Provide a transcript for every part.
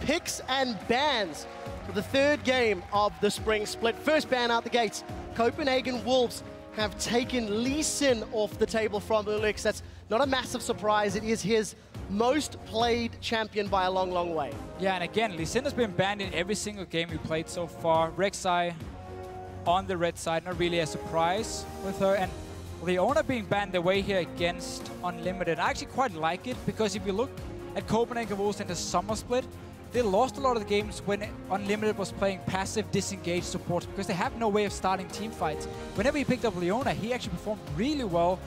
picks and bans for the third game of the spring split. First ban out the gates. Copenhagen Wolves have taken Sion off the table from loulex. That's not a massive surprise. It is his most played champion by a long, long way. Yeah, and again, Sion has been banned in every single game we played so far. Rek'Sai on the red side, not really a surprise with her. And Leona being banned away here against Unlimited. I actually quite like it, because if you look at Copenhagen Wolves in the summer split, they lost a lot of the games when Unlimited was playing passive, disengaged support, because they have no way of starting team fights. Whenever he picked up Leona, he actually performed really well,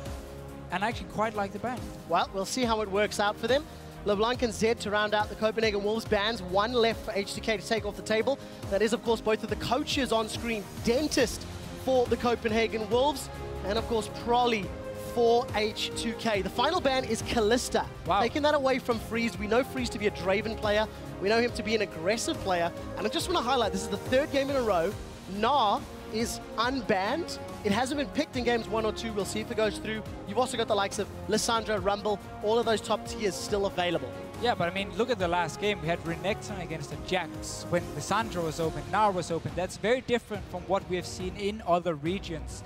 and I actually quite like the ban. Well, we'll see how it works out for them. LeBlanc and Zed to round out the Copenhagen Wolves bans. One left for H2K to take off the table. That is, of course, both of the coaches on screen. Dentist for the Copenhagen Wolves, and, of course, Prolly for H2K. The final ban is Kalista. Wow. Taking that away from Freeze. We know Freeze to be a Draven player. We know him to be an aggressive player. And I just want to highlight, this is the third game in a row. Gnar is unbanned. It hasn't been picked in games 1 or 2. We'll see if it goes through. You've also got the likes of Lissandra, Rumble, all of those top tiers still available. Yeah, but I mean, look at the last game. We had Renekton against the Jax when Lissandra was open, Gnar was open. That's very different from what we have seen in other regions.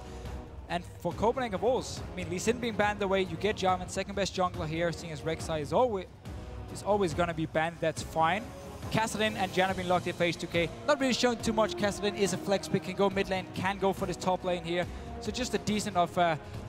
And for Copenhagen Wolves, I mean, Sion being banned away, you get Jarvan, second best jungler here, seeing as Rek'Sai is always going to be banned. That's fine. Kassadin and Janna being locked in for H2K. Not really showing too much. Kassadin is a flex pick, can go mid lane, can go for this top lane here. So just a decent of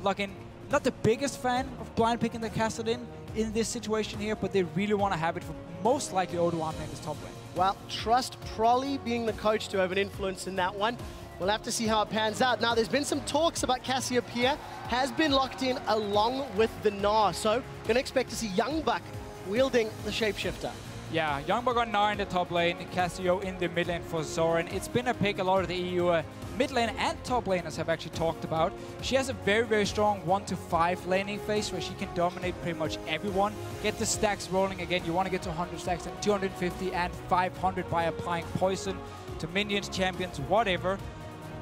lock-in. Not the biggest fan of blind picking the Kassadin in this situation here, but they really want to have it for most likely Odoamne in this top lane. Well, trust Prolly being the coach to have an influence in that one. We'll have to see how it pans out. Now, there's been some talks about Cassiopeia has been locked in along with the Gnar. So, going to expect to see YoungBuck wielding the shapeshifter. Yeah, YoungBuck on Gnar in the top lane, Cassio in the mid lane for Soren. It's been a pick a lot of the EU mid lane and top laners have actually talked about. She has a very, very strong 1 to 5 laning phase where she can dominate pretty much everyone. Get the stacks rolling again. You want to get to 100 stacks and 250 and 500 by applying poison to minions, champions, whatever,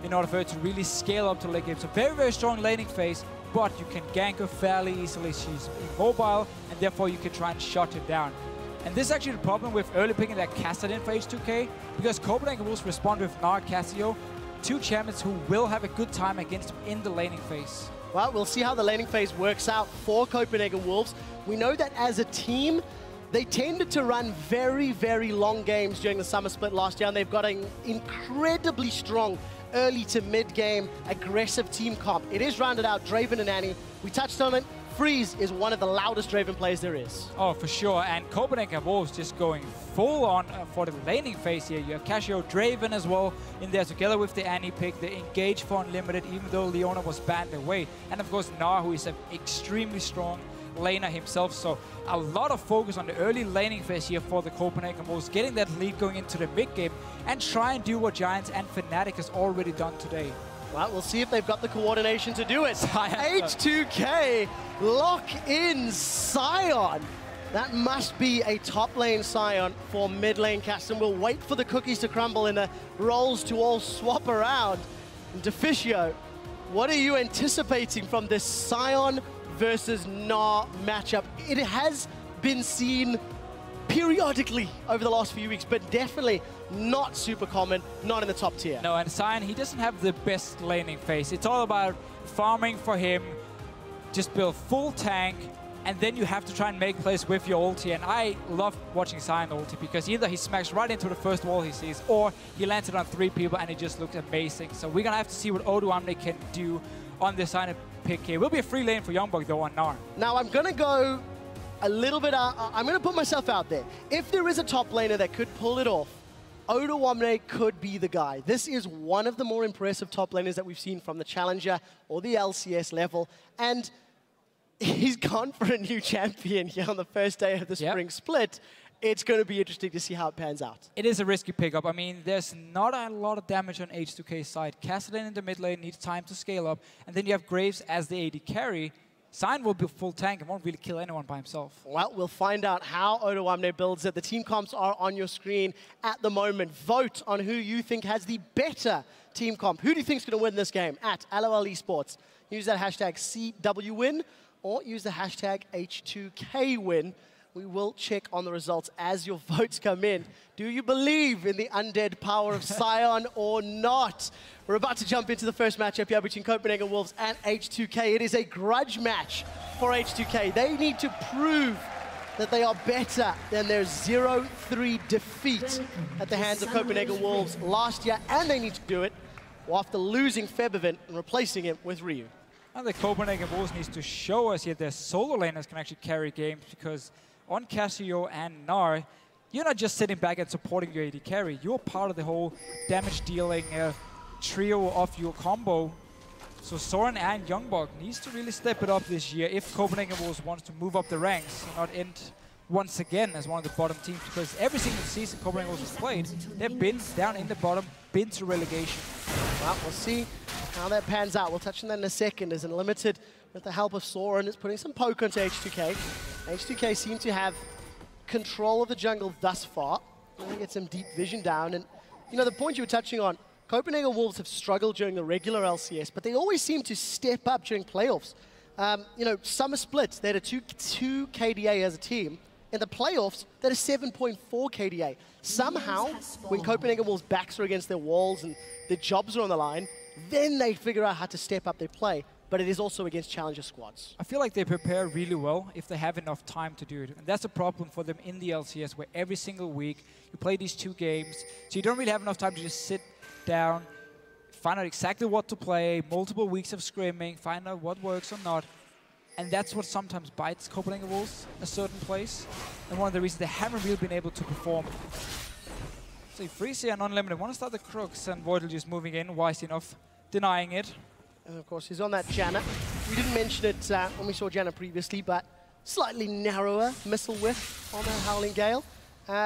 in order for her to really scale up to late game. So very, very strong laning phase, but you can gank her fairly easily. She's immobile, and therefore you can try and shut her down. And this is actually the problem with early picking that Kassadin for H2K, because Copenhagen Wolves respond with Gnar, Cassio, two champions who will have a good time against him in the laning phase. Well, we'll see how the laning phase works out for Copenhagen Wolves. We know that as a team, they tended to run very, very long games during the summer split last year, and they've got an incredibly strong early to mid-game aggressive team comp. It is rounded out Draven and Annie. We touched on it. Freeze is one of the loudest Draven players there is. Oh, for sure. And Copenhagen Wolves just going full on for the laning phase here. You have Cassio Draven as well in there together with the Annie pick. They engage for Unlimited even though Leona was banned away. And of course Gnar, who is an extremely strong laner himself. So a lot of focus on the early laning phase here for the Copenhagen Wolves, getting that lead going into the mid game and try and do what Giants and Fnatic has already done today. Well, we'll see if they've got the coordination to do it. H2K lock in Sion. That must be a top lane Sion for mid lane Cassadin. We'll wait for the cookies to crumble and the roles to all swap around. And Deficio, what are you anticipating from this Sion versus Gnar matchup? It has been seen periodically over the last few weeks, but definitely not super common, not in the top tier. No, and Sion, he doesn't have the best laning phase. It's all about farming for him, just build full tank, and then you have to try and make plays with your ulti. And I love watching Sion ulti because either he smacks right into the first wall he sees, or he lands it on 3 people and it just looks amazing. So we're gonna have to see what Odoamne can do on this Sion pick here. Will be a free lane for YoungBuck though on Gnar. Now I'm gonna go a little bit, I'm gonna put myself out there. If there is a top laner that could pull it off, Odoamne could be the guy. This is one of the more impressive top laners that we've seen from the Challenger or the LCS level. And he's gone for a new champion here on the first day of the spring split. It's going to be interesting to see how it pans out. It is a risky pickup. I mean, there's not a lot of damage on H2K's side. Kassadin in the mid lane needs time to scale up. And then you have Graves as the AD carry. Sion will be full tank and won't really kill anyone by himself. Well, we'll find out how Odoamne builds it. The team comps are on your screen at the moment. Vote on who you think has the better team comp. Who do you think is going to win this game? At LOL Esports. Use that hashtag CWWin or use the hashtag H2KWin. we will check on the results as your votes come in. Do you believe in the undead power of Sion or not? We're about to jump into the first matchup here between Copenhagen Wolves and H2K. It is a grudge match for H2K. They need to prove that they are better than their 0-3 defeat at the hands of Copenhagen Wolves last year, and they need to do it after losing Febevin and replacing him with Ryu. And the Copenhagen Wolves needs to show us here their solo laners can actually carry games, because on Cassio and Gnar, you're not just sitting back and supporting your AD carry. You're part of the whole damage-dealing trio of your combo. So Soren and YoungBuck needs to really step it up this year if Copenhagen Wolves wants to move up the ranks and not end once again as one of the bottom teams, because every single season Copenhagen Wolves has played, they've been down in the bottom, been to relegation. Well, we'll see how that pans out. We'll touch on that in a second, as Unlimited, with the help of Soren, is putting some poke onto H2K. H2K seem to have control of the jungle thus far. They get some deep vision down, and you know, the point you were touching on, Copenhagen Wolves have struggled during the regular LCS, but they always seem to step up during playoffs. You know, summer splits, they had a 2 KDA as a team. In the playoffs, that is 7.4 KDA. Somehow, when Copenhagen Wolves' backs are against their walls and their jobs are on the line, then they figure out how to step up their play. But it is also against challenger squads. I feel like they prepare really well if they have enough time to do it. And that's a problem for them in the LCS, where every single week you play these 2 games, so you don't really have enough time to just sit down, find out exactly what to play, multiple weeks of scrimming, find out what works or not. And that's what sometimes bites Copenhagen Wolves a certain place. And one of the reasons they haven't really been able to perform. So Freezy and Unlimited want to start the crooks, and Voidle just moving in, wise enough, denying it. And of course, he's on that Janna. We didn't mention it when we saw Janna previously, but slightly narrower missile whiff on that Howling Gale.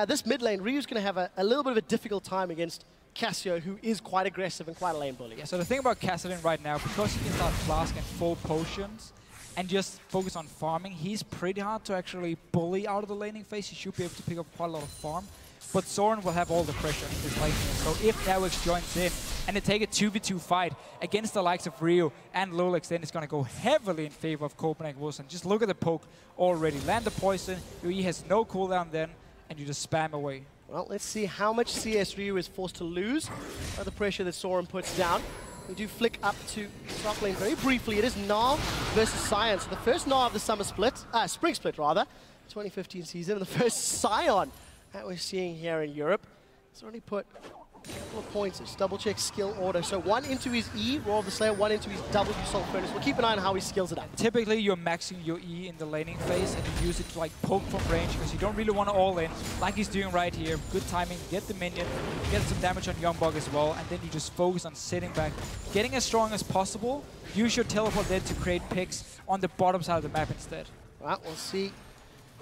This mid lane, Ryu's going to have a little bit of a difficult time against Cassio, who is quite aggressive and quite a lane bully. Yeah, so the thing about Kassadin right now, because he can start Flask and full potions, and just focus on farming, he's pretty hard to actually bully out of the laning phase. He should be able to pick up quite a lot of farm. But Soren will have all the pressure in this lane. So if Airwaks joins in and they take a 2v2 fight against the likes of Rio and loulex, then it's going to go heavily in favor of Copenhagen Wolves. And just look at the poke already. Land the poison, your E has no cooldown then, and you just spam away. Well, let's see how much CS Ryu is forced to lose by the pressure that Soren puts down. We do flick up to top lane very briefly. It is Gnar versus Sion. So the first Gnar of the summer split, spring split rather, 2015 season, and the first Sion that we're seeing here in Europe. He's already put a couple of points. Just double check skill order. So 1 into his E, Roar of the Slayer, 1 into his W Salt Furnace. We'll keep an eye on how he skills it up. Typically, you're maxing your E in the laning phase, and you use it to like poke from range, because you don't really want to all in, like he's doing right here. Good timing, get the minion, get some damage on YoungBuck as well, and then you just focus on sitting back, getting as strong as possible. Use your teleport then to create picks on the bottom side of the map instead. Well, we'll see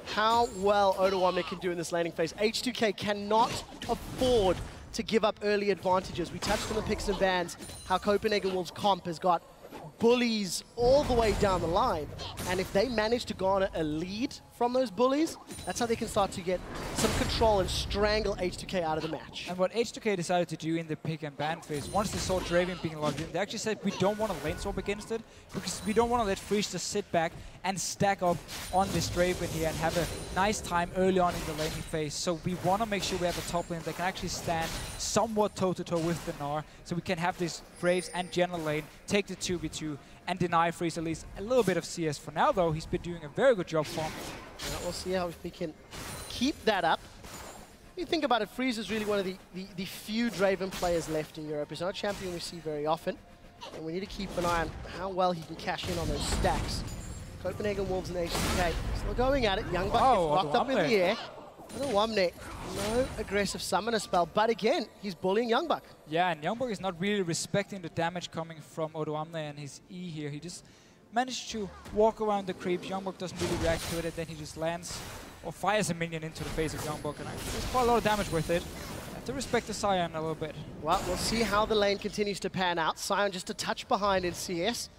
how well Odoamne can do in this laning phase. H2K cannot afford to give up early advantages. We touched on the picks and bans, how Copenhagen Wolves comp has got bullies all the way down the line. And if they manage to garner a lead from those bullies, that's how they can start to get some control and strangle H2K out of the match. And what H2K decided to do in the pick and ban phase, once they saw Draven being logged in, they actually said we don't want to lane swap against it, because we don't want to let Freeze just sit back and stack up on this Draven here and have a nice time early on in the laning phase. So we want to make sure we have a top lane that can actually stand somewhat toe-to-toe with the Gnar, so we can have this Graves and Janna lane take the 2v2 and deny Freeze at least a little bit of CS. For now, though, he's been doing a very good job farming. We'll see how we can keep that up. If you think about it, Freeze is really one of the few Draven players left in Europe. He's not a champion we see very often, and we need to keep an eye on how well he can cash in on those stacks. Copenhagen Wolves and H2K still going at it. YoungBuck is locked up in the air. Odoamne, no aggressive summoner spell, but again, he's bullying YoungBuck. Yeah, and YoungBuck is not really respecting the damage coming from Odoamne and his E here. He just managed to walk around the creeps. YoungBuck doesn't really react to it, and then he just lands or fires a minion into the face of YoungBuck, and there's quite a lot of damage with it. Have to respect the Sion a little bit. Well, we'll see how the lane continues to pan out. Sion just a touch behind in CS.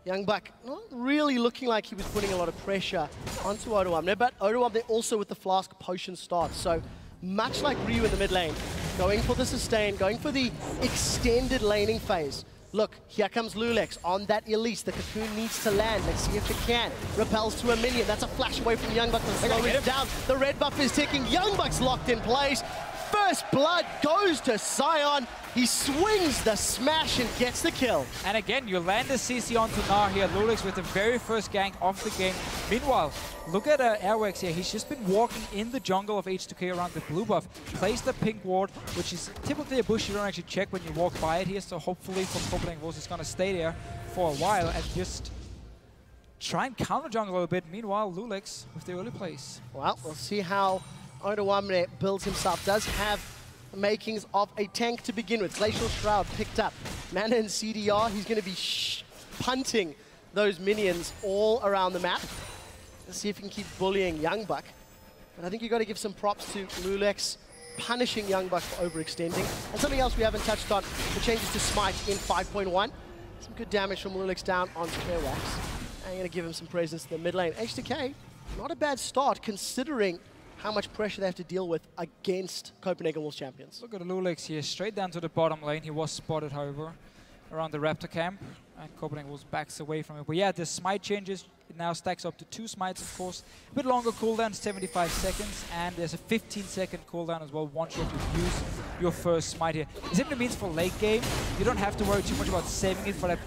YoungBuck not really looking like he was putting a lot of pressure onto Odoamne, but Odoamne also with the Flask potion start. So much like Ryu in the mid lane, going for the sustain, going for the extended laning phase. Look, here comes loulex on that Elise. The cocoon needs to land. Let's see if it can. Repels to a minion. That's a flash away from YoungBuck to slow it down. The red buff is ticking. YoungBuck's locked in place. First blood goes to Sion. He swings the smash and gets the kill. And again, you land the CC onto Gnar here. loulex with the very first gank of the game. Meanwhile, look at Airwaks here. He's just been walking in the jungle of H2K around the blue buff. Plays the pink ward, which is typically a bush you don't actually check when you walk by it here. So hopefully for Copenhagen Wolves, it's going to stay there for a while and just try and counter jungle a little bit. Meanwhile, loulex with the early plays. Well, we'll see how Odoamne builds himself. Does have makings of a tank to begin with. Glacial Shroud picked up. Mana and CDR, he's going to be punting those minions all around the map. Let's see if he can keep bullying YoungBuck. But I think you've got to give some props to loulex, punishing YoungBuck for overextending. And something else we haven't touched on, the changes to Smite in 5.1. Some good damage from loulex down onto Airwaks. I'm going to give him some presence in the mid lane. H2K, not a bad start considering how much pressure they have to deal with against Copenhagen Wolves champions. Look at loulex here, straight down to the bottom lane. He was spotted, however, around the Raptor camp. And Copenhagen Wolves backs away from it. But yeah, the smite changes. It now stacks up to 2 smites, of course. A bit longer cooldown, 75 seconds. And there's a 15-second cooldown as well once you have to use your first smite here. It simply means for late game, you don't have to worry too much about saving it for that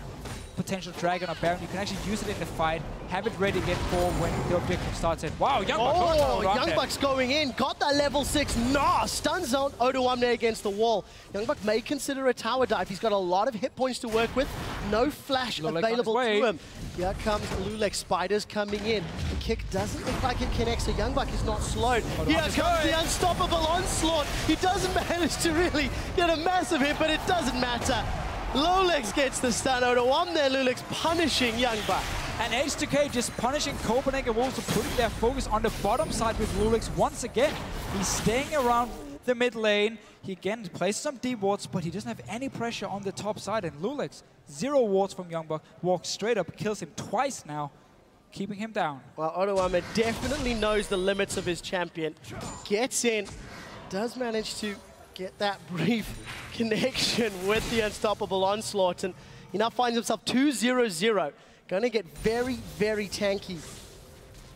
potential dragon or baron. You can actually use it in the fight, have it ready again for when the objective starts in. Wow, YoungBuck! YoungBuck's going in, got that level 6. Nah, stun zone, Odoamne against the wall. YoungBuck may consider a tower dive. He's got a lot of hit points to work with. No flash available to him. Here comes loulex, spiders coming in. The kick doesn't look like it connects, so YoungBuck is not slowed. Here comes the unstoppable onslaught. He doesn't manage to really get a massive hit, but it doesn't matter. loulex gets the stun. Odoamne, loulex punishing YoungBuck. And H2K just punishing Copenhagen Wolves for putting their focus on the bottom side with loulex once again. He's staying around the mid lane. He again places some deep wards, but he doesn't have any pressure on the top side. And loulex, 0 wards from YoungBuck, walks straight up, kills him twice now, keeping him down. Well, Odoamne definitely knows the limits of his champion. Gets in, does manage to get that brief connection with the unstoppable onslaught, and he now finds himself 2-0-0. Going to get very, very tanky.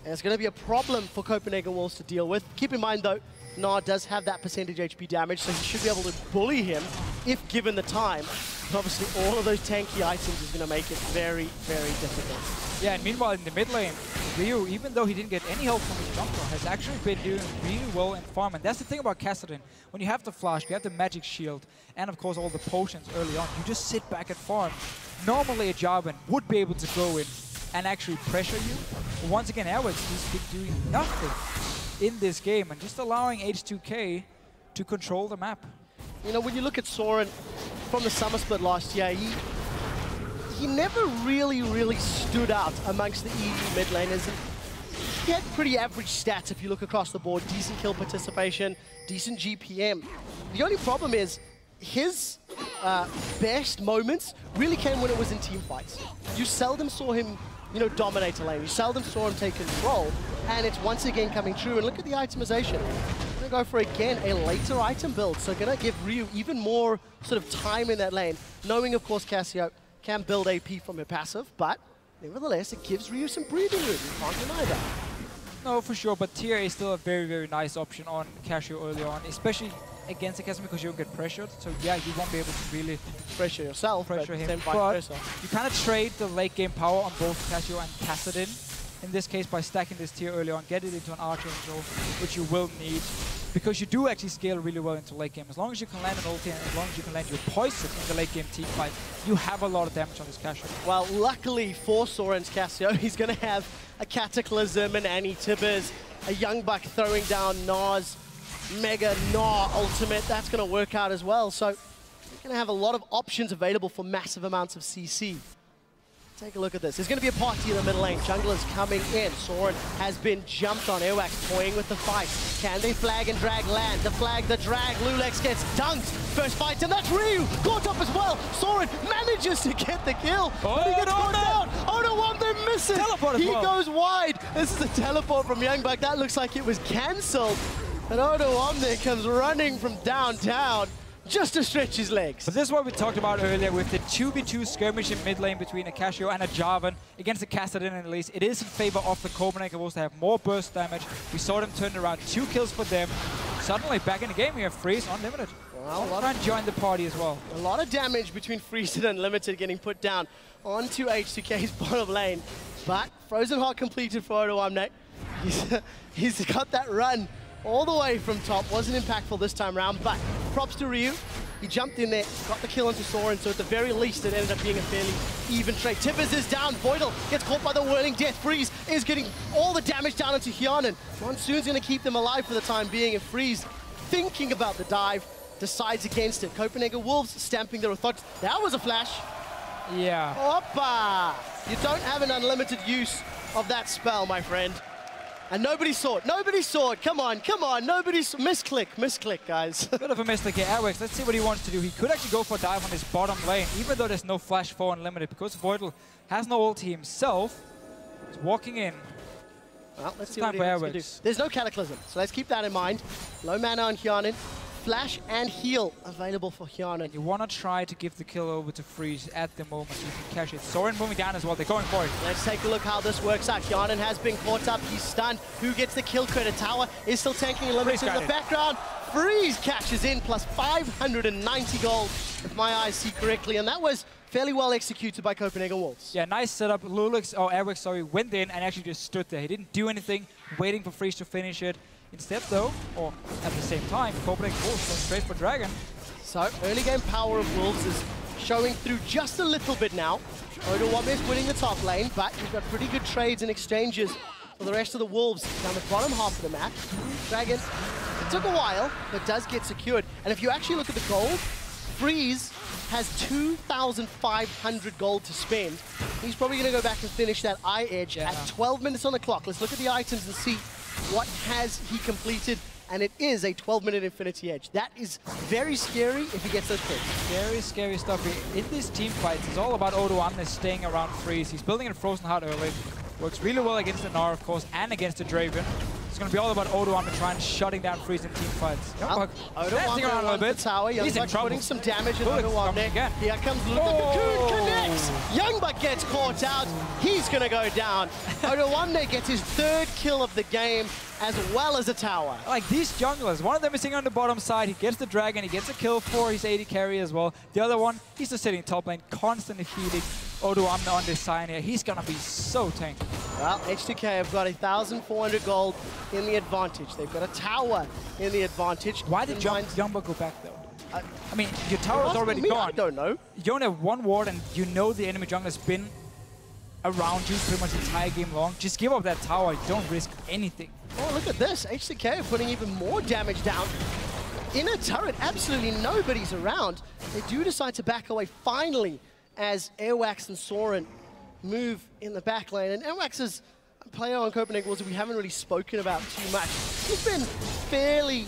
And it's going to be a problem for Copenhagen Wolves to deal with. Keep in mind, though, Gnar does have that percentage HP damage, so he should be able to bully him if given the time. But obviously, all of those tanky items is going to make it very, very difficult. Yeah, and meanwhile, in the mid lane, Ryu, even though he didn't get any help from his jungler, has actually been doing really well in farm. And that's the thing about Kassadin. When you have the flash, you have the magic shield, and of course all the potions early on, you just sit back and farm. Normally a Jarvan would be able to go in and actually pressure you. But once again, Airwaks, he's been doing nothing in this game and just allowing H2K to control the map. You know, when you look at Soren from the summer split last year, he never really stood out amongst the EU mid laners. He had pretty average stats if you look across the board. Decent kill participation, decent GPM. The only problem is his best moments really came when it was in team fights. You seldom saw him, you know, dominate a lane. You seldom saw him take control, and it's once again coming true. And look at the itemization. Gonna go for, again, a later item build. So gonna give Ryu even more sort of time in that lane, knowing, of course, Cassio can build AP from her passive, but nevertheless, it gives Ryu some breathing room. You can't deny that. No, for sure, but Tier is still a very, very nice option on Cassio early on, especially against the Cassiopeia because you don't get pressured. So yeah, you won't be able to really pressure yourself, pressure him. But you kind of trade the late game power on both Cassio and Kassadin. In this case, by stacking this tier early on, get it into an Archangel, which you will need, because you do actually scale really well into late game. As long as you can land an ulti and as long as you can land your poison in the late game team fight, you have a lot of damage on this Cassio. Well, luckily for Soren's Cassio, he's going to have a Cataclysm and Annie Tibbers, a YoungBuck throwing down Gnar's Mega Gnar ultimate. That's going to work out as well. So you're going to have a lot of options available for massive amounts of CC. Take a look at this. There's going to be a party in the middle lane. Jungler's coming in. Soren has been jumped on. Airwaks toying with the fight. Can they flag and drag land? The flag, the drag. loulex gets dunked. First fight, and that's Ryu. Caught up as well. Soren manages to get the kill. But he gets caught down. Odoamne misses. Teleport as he well. goes wide. This is a teleport from YoungBuck. That looks like it was cancelled. And Odoamne comes running from downtown. just to stretch his legs. But this is what we talked about earlier with the 2v2 skirmish in mid lane between a Cassio and a Jarvan against the Kassadin and Elise. It is in favor of the Copenhagen Wolves to have more burst damage. We saw them turn around, 2 kills for them. Suddenly back in the game here, Freeze unlimited. Well, try and join the party as well. A lot of damage between Freeze and Unlimited getting put down onto H2K's bottom lane. But Frozen Heart completed for Odoamne. He's got that run all the way from top. Wasn't impactful this time around, but props to Ryu. He jumped in there, got the kill onto Soren, so at the very least it ended up being a fairly even trade. Tibbers is down, Voidle gets caught by the Whirling Death. Freeze is getting all the damage down into Hjarnan. Monsoon's going to keep them alive for the time being, and Freeze, thinking about the dive, decides against it. Copenhagen Wolves stamping their authority. That was a flash. Yeah. Oppa! You don't have an unlimited use of that spell, my friend. And nobody saw it. Nobody saw it. Come on, come on. Nobody saw. Misclick, guys. Bit of a misclick here. Airwaks, let's see what he wants to do. He could actually go for a dive on his bottom lane, even though there's no flash for Unlimited, because Voidle has no ulti himself. He's walking in. Well, let's see what he wants to do. There's no Cataclysm, so let's keep that in mind. Low mana on Hjarnan. Flash and heal available for Hjarnan. You want to try to give the kill over to Freeze at the moment so you can catch it. Soren moving down as well. They're going for it. Let's take a look how this works out. Hjarnan has been caught up. He's stunned. Who gets the kill credit? Tower is still tanking Unlimited in the background. Freeze catches in plus 590 gold, if my eyes see correctly. And that was fairly well executed by Copenhagen Wolves. Yeah, nice setup. loulex, or Airwaks, sorry, went in and actually just stood there. He didn't do anything, waiting for Freeze to finish it. Instead, though, or at the same time, Copenhagen Wolves go straight for Dragon. So, early game power of Wolves is showing through just a little bit now. Odoamne is winning the top lane, but you've got pretty good trades and exchanges for the rest of the Wolves down the bottom half of the map. Dragon, it took a while, but does get secured. And if you actually look at the gold, Freeze has 2,500 gold to spend. He's probably going to go back and finish that eye edge at 12 minutes on the clock. Let's look at the items and see what has he completed, and it is a 12-minute Infinity Edge. That is very scary if he gets those picks. Very scary stuff. In these team fights, it's all about Odoamne staying around Freeze. He's building a Frozen Heart early. Works really well against the Gnar, of course, and against the Draven. It's going to be all about Odoamne trying shutting down Freeze in team fights. YoungBuck dancing around a little bit. Tower. He's in trouble. Putting some damage in Odoamne. Here comes Luke. The Cocoon connects. YoungBuck gets caught out. He's going to go down. Odoamne gets his 3rd kill of the game, as well as a tower. Like these junglers, one of them is sitting on the bottom side. He gets the Dragon. He gets a kill for his AD carry as well. The other one, he's just sitting top lane, constantly healing Odoamne on this side here. He's going to be so tanky. Well, H2K have got 1,400 gold in the advantage. They've got a tower in the advantage. Why did YoungBuck go back, though? I mean, your tower is already gone. I don't know. You only have 1 ward, and you know the enemy jungler's been around you pretty much the entire game long. Just give up that tower. Don't risk anything. Oh, look at this. H2K are putting even more damage down. In a turret, absolutely nobody's around. They do decide to back away finally as Airwaks and Soren move in the back lane. And Airwaks is a player on Copenhagen Wolves that we haven't really spoken about too much. He's been fairly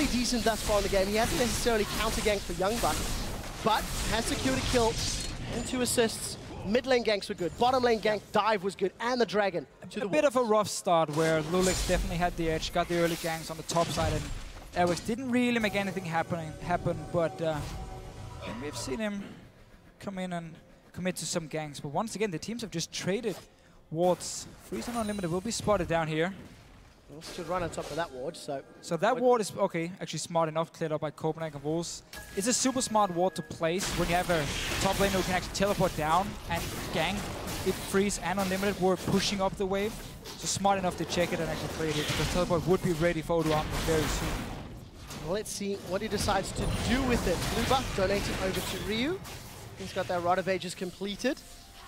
decent thus far in the game. He hasn't necessarily counter-ganked for YoungBuck, but has secured a kill and 2 assists. Mid lane ganks were good, bottom lane gank dive was good, and the Dragon to the bit of a rough start where loulex definitely had the edge, got the early ganks on the top side, and Airwaks didn't really make anything happen, but we've seen him come in and commit to some ganks. But once again, the teams have just traded wards. Freeze and Unlimited will be spotted down here. Should run on top of that ward, so that ward is, okay, actually smart enough, cleared up by Copenhagen Wolves. It's a super smart ward to place when you have a top laner who can actually teleport down and gank if Freeze and Unlimited were pushing up the wave. So smart enough to check it and actually play it here, because teleport would be ready for Odoamne very soon. Well, let's see what he decides to do with it. YoungBuck donating over to Ryu. He's got that Rod of Ages completed.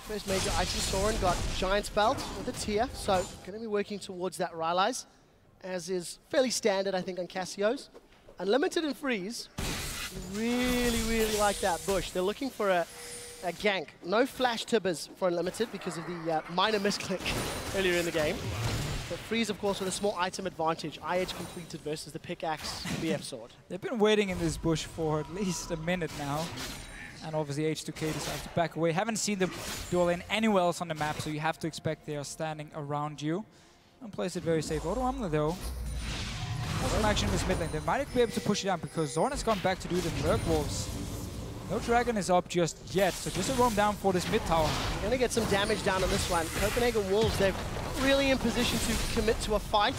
First major item, Soren got Giant's Belt with a tier, so going to be working towards that Rylai's, as is fairly standard, I think, on Cassio's. Unlimited and Freeze really like that bush. They're looking for a gank. No flash tibbers for Unlimited because of the minor misclick earlier in the game. But Freeze, of course, with a small item advantage. Eye edge completed versus the pickaxe BF sword. They've been waiting in this bush for at least a minute now. And obviously H2K decides to back away. Haven't seen them duel in anywhere else on the map, so you have to expect they are standing around you. And plays it very safe. Odoamne, though, Some action in this mid lane. They might be able to push it down because Soren has gone back to do the Merc Wolves. No Dragon is up just yet, so just a roam down for this mid tower. Gonna get some damage down on this one. Copenhagen Wolves, they're really in position to commit to a fight.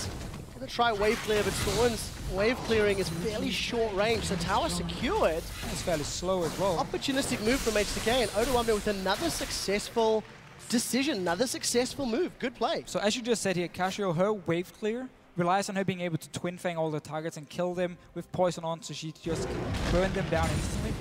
Gonna try wave clear, but Soren's wave clearing is fairly short range, so tower secured. It's fairly slow as well. Opportunistic move from H2K, and Odoamne with another successful decision, another successful move. Good play. So as you just said here, Cassio, her wave clear relies on her being able to twin fang all the targets and kill them with poison on, so she just can burn them down instantly.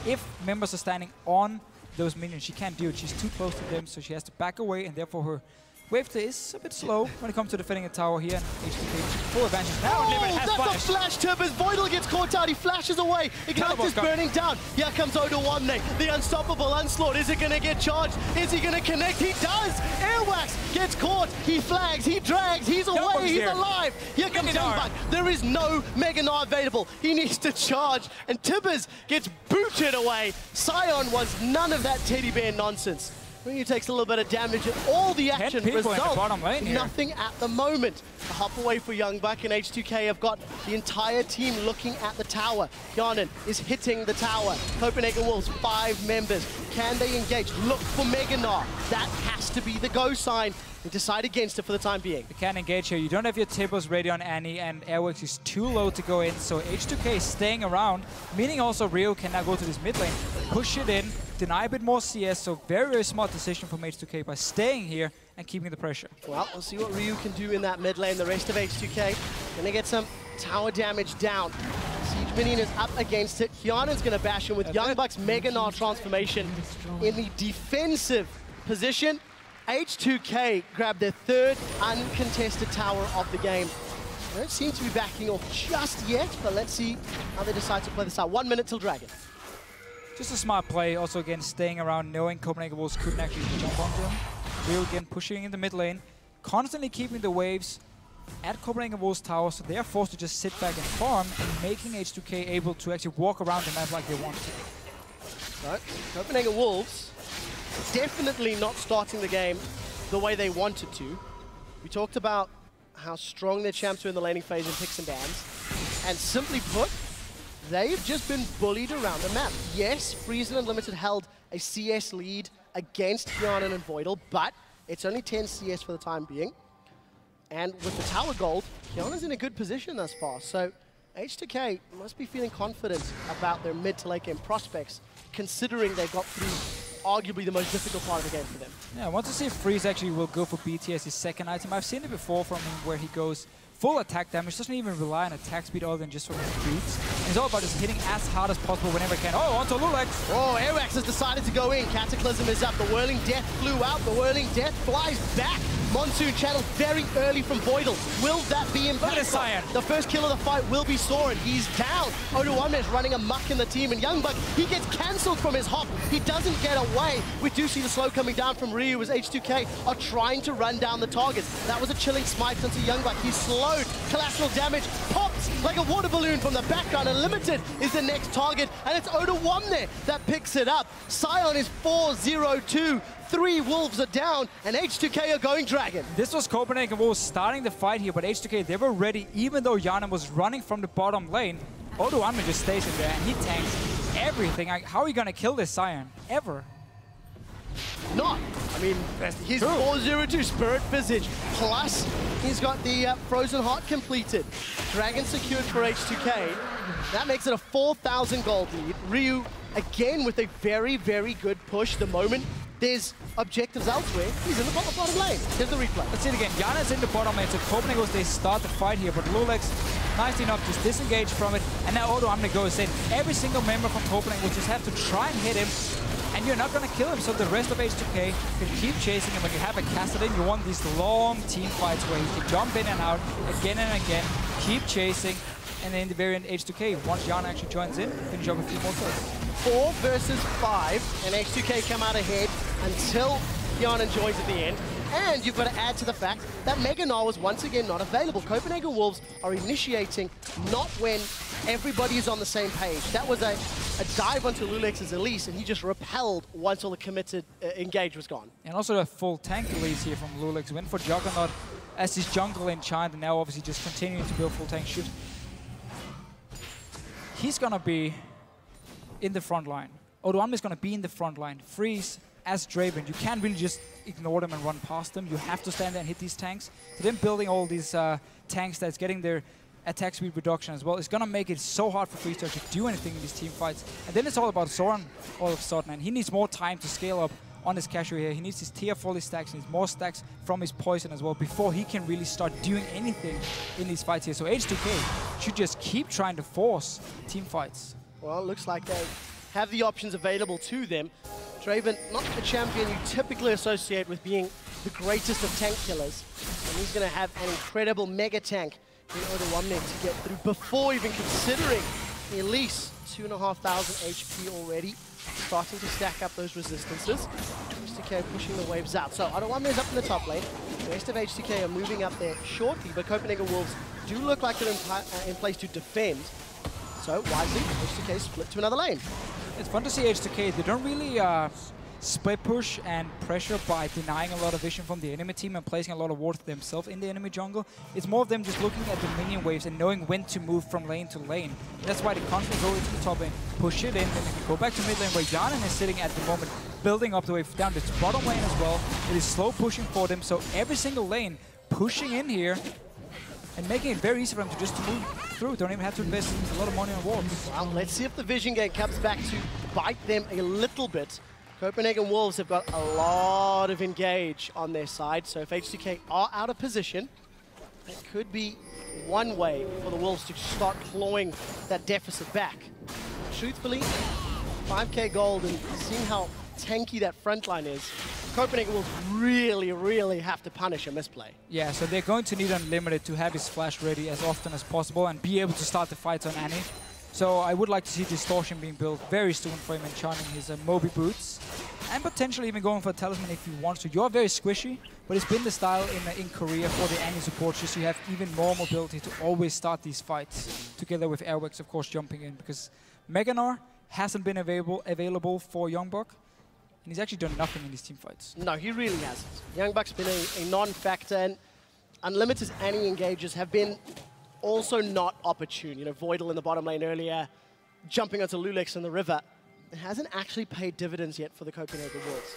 If members are standing on those minions, she can't do it. She's too close to them, so she has to back away, and therefore her wave clear is a bit slow when it comes to defending a tower here. H2K full advantage now. That's a flash tip as Voidle gets caught out. He flashes away. Ignite is burning down. Here comes Odoamne, the unstoppable onslaught. Is it going to get charged? Is he going to connect? He does. Airwaks gets caught. He flags. He drags. He's away. He's alive. Here comes YoungBuck. There is no Mega Gnar available. He needs to charge. And Tibbers gets booted away. Sion was none of that teddy bear nonsense. Ryu takes a little bit of damage and all the action results nothing at the moment. A hop away for YoungBuck, and H2K have got the entire team looking at the tower. Hjarnan is hitting the tower. Copenhagen Wolves, 5 members. Can they engage? Look for Mega Gnar. That has to be the go sign. They decide against it for the time being. You can't engage here. You don't have your Tibbers ready on Annie, and Airwaks is too low to go in, so H2K is staying around, meaning also Ryu can now go to this mid lane, push it in, deny a bit more CS, so very, very smart decision from H2K by staying here and keeping the pressure. Well, we'll see what Ryu can do in that mid lane. The rest of H2K gonna get some tower damage down. Siege Minion is up against it. Hjarnan's gonna bash him with YoungBuck's Mega Gnar transformation in the defensive position. H2K grabbed their 3rd uncontested tower of the game. They don't seem to be backing off just yet, but let's see how they decide to play this out. 1 minute till Dragon. Just a smart play, also again staying around, knowing Copenhagen Wolves couldn't actually jump onto him. Ryu again pushing in the mid lane, constantly keeping the waves at Copenhagen Wolves tower, so they are forced to just sit back and farm, and making H2K able to actually walk around the map like they want to. So, Copenhagen Wolves definitely not starting the game the way they wanted to. We talked about how strong their champs were in the laning phase in picks and bans, and simply put, they've just been bullied around the map. Yes, Friesen Unlimited held a CS lead against Hjarnan and Voidle, but it's only 10 CS for the time being. And with the tower gold, Hjarnan's in a good position thus far, so H2K must be feeling confident about their mid to late game prospects, considering they got through arguably the most difficult part of the game for them. Yeah, I want to see if Freeze actually will go for BT as his second item. I've seen it before from him where he goes full attack damage, doesn't even rely on attack speed other than just from his boots. And it's all about just hitting as hard as possible whenever he can. Oh, onto loulex! Oh, Airwaks has decided to go in. Cataclysm is up. The Whirling Death flew out. The Whirling Death flies back. Monsoon channel very early from Voidle. Will that be impactful? Look at Sion. The first kill of the fight will be Soren. He's down. Odoamne is running amok in the team, and YoungBuck, he gets cancelled from his hop. He doesn't get away. We do see the slow coming down from Ryu as H2K are trying to run down the targets. That was a chilling smite onto YoungBuck. He's slowed. Collateral damage pops like a water balloon from the background. Unlimited is the next target, and it's Odoamne that picks it up. Sion is 4-0-2. 3 Wolves are down, and H2K are going Dragon. This was Copenhagen Wolves starting the fight here, but H2K, they were ready, even though Janna was running from the bottom lane. Odoamne just stays in there, and he tanks everything. How are you going to kill this Sion? Ever? Not. I mean, he's 4-0-2 Spirit Visage. Plus, he's got the Frozen Heart completed. Dragon secured for H2K. That makes it a 4,000 gold lead. Ryu, again, with a very, very good push. The moment there's objectives elsewhere, he's in the bottom lane. Here's the replay. Let's see it again. Janna's in the bottom lane, so Copenhagen Wolves, they start the fight here, but loulex, nicely enough, just disengage from it, and now Odoamne goes in. Every single member from Copenhagen will just have to try and hit him, and you're not going to kill him, so the rest of H2K can keep chasing him. When you have a Kassadin, you want these long team fights where he can jump in and out again and again, keep chasing, and then in the very end, H2K, once Janna actually joins in, finish up a few more kills. 4 versus 5, and H2K come out ahead until Hjarnan joins at the end. And you've got to add to the fact that Mega Gnar was once again not available. Copenhagen Wolves are initiating not when everybody is on the same page. That was a dive onto loulex's Elise, and he just repelled once all the committed engage was gone. And also a full tank Elise here from loulex. Went for Juggernaut. as his jungle in China now obviously just continuing to build full tank shift. He's gonna be in the front line. Odoamne is gonna be in the front line. Freeze as Draven. You can't really just ignore them and run past them. You have to stand there and hit these tanks. So them building all these tanks that's getting their attack speed reduction as well is gonna make it so hard for Freeze to actually do anything in these team fights. And then it's all about Soren all of a sudden, and he needs more time to scale up on his Cassiopeia here. He needs his tier 40 stacks, he needs more stacks from his poison as well before he can really start doing anything in these fights here. So H2K should just keep trying to force team fights. Well, it looks like they have the options available to them. Draven, not the champion you typically associate with being the greatest of tank killers. And he's going to have an incredible mega tank in Odoamne to get through before even considering Elise. 2,500 HP already, starting to stack up those resistances. H2K pushing the waves out. So Odoamne is up in the top lane. The rest of H2K are moving up there shortly, but Copenhagen Wolves do look like they're in place to defend. So wisely, H2K split to another lane. It's fun to see H2K. They don't really split push and pressure by denying a lot of vision from the enemy team and placing a lot of wards themselves in the enemy jungle. It's more of them just looking at the minion waves and knowing when to move from lane to lane. That's why they constantly go into the top lane, push it in, and they can go back to mid lane where Hjarnan is sitting at the moment, building up the way down to bottom lane as well. It is slow pushing for them, so every single lane pushing in here and making it very easy for them to just move through. Don't even have to invest a lot of money on wards. Well, let's see if the vision game comes back to bite them a little bit. Copenhagen Wolves have got a lot of engage on their side, so if H2K are out of position, it could be one way for the Wolves to start clawing that deficit back. Truthfully, 5k gold and seeing how tanky that front line is, Copenhagen Wolves really have to punish a misplay. Yeah, so they're going to need Unlimited to have his flash ready as often as possible and be able to start the fights on Annie. So I would like to see Distortion being built very soon for him and charming his Moby boots. And potentially even going for a Talisman if he wants to. You're very squishy, but it's been the style in Korea for the Annie support, just so you have even more mobility to always start these fights. Together with Airwaks, of course, jumping in, because Gnar hasn't been available for YoungBuck. And he's actually done nothing in these team fights. No, he really hasn't. YoungBuck's been a non-factor, and Unlimited's Annie engages have been also not opportune. You know, Voidle in the bottom lane earlier, jumping onto loulex in the river. It hasn't actually paid dividends yet for the Copenhagen Wolves.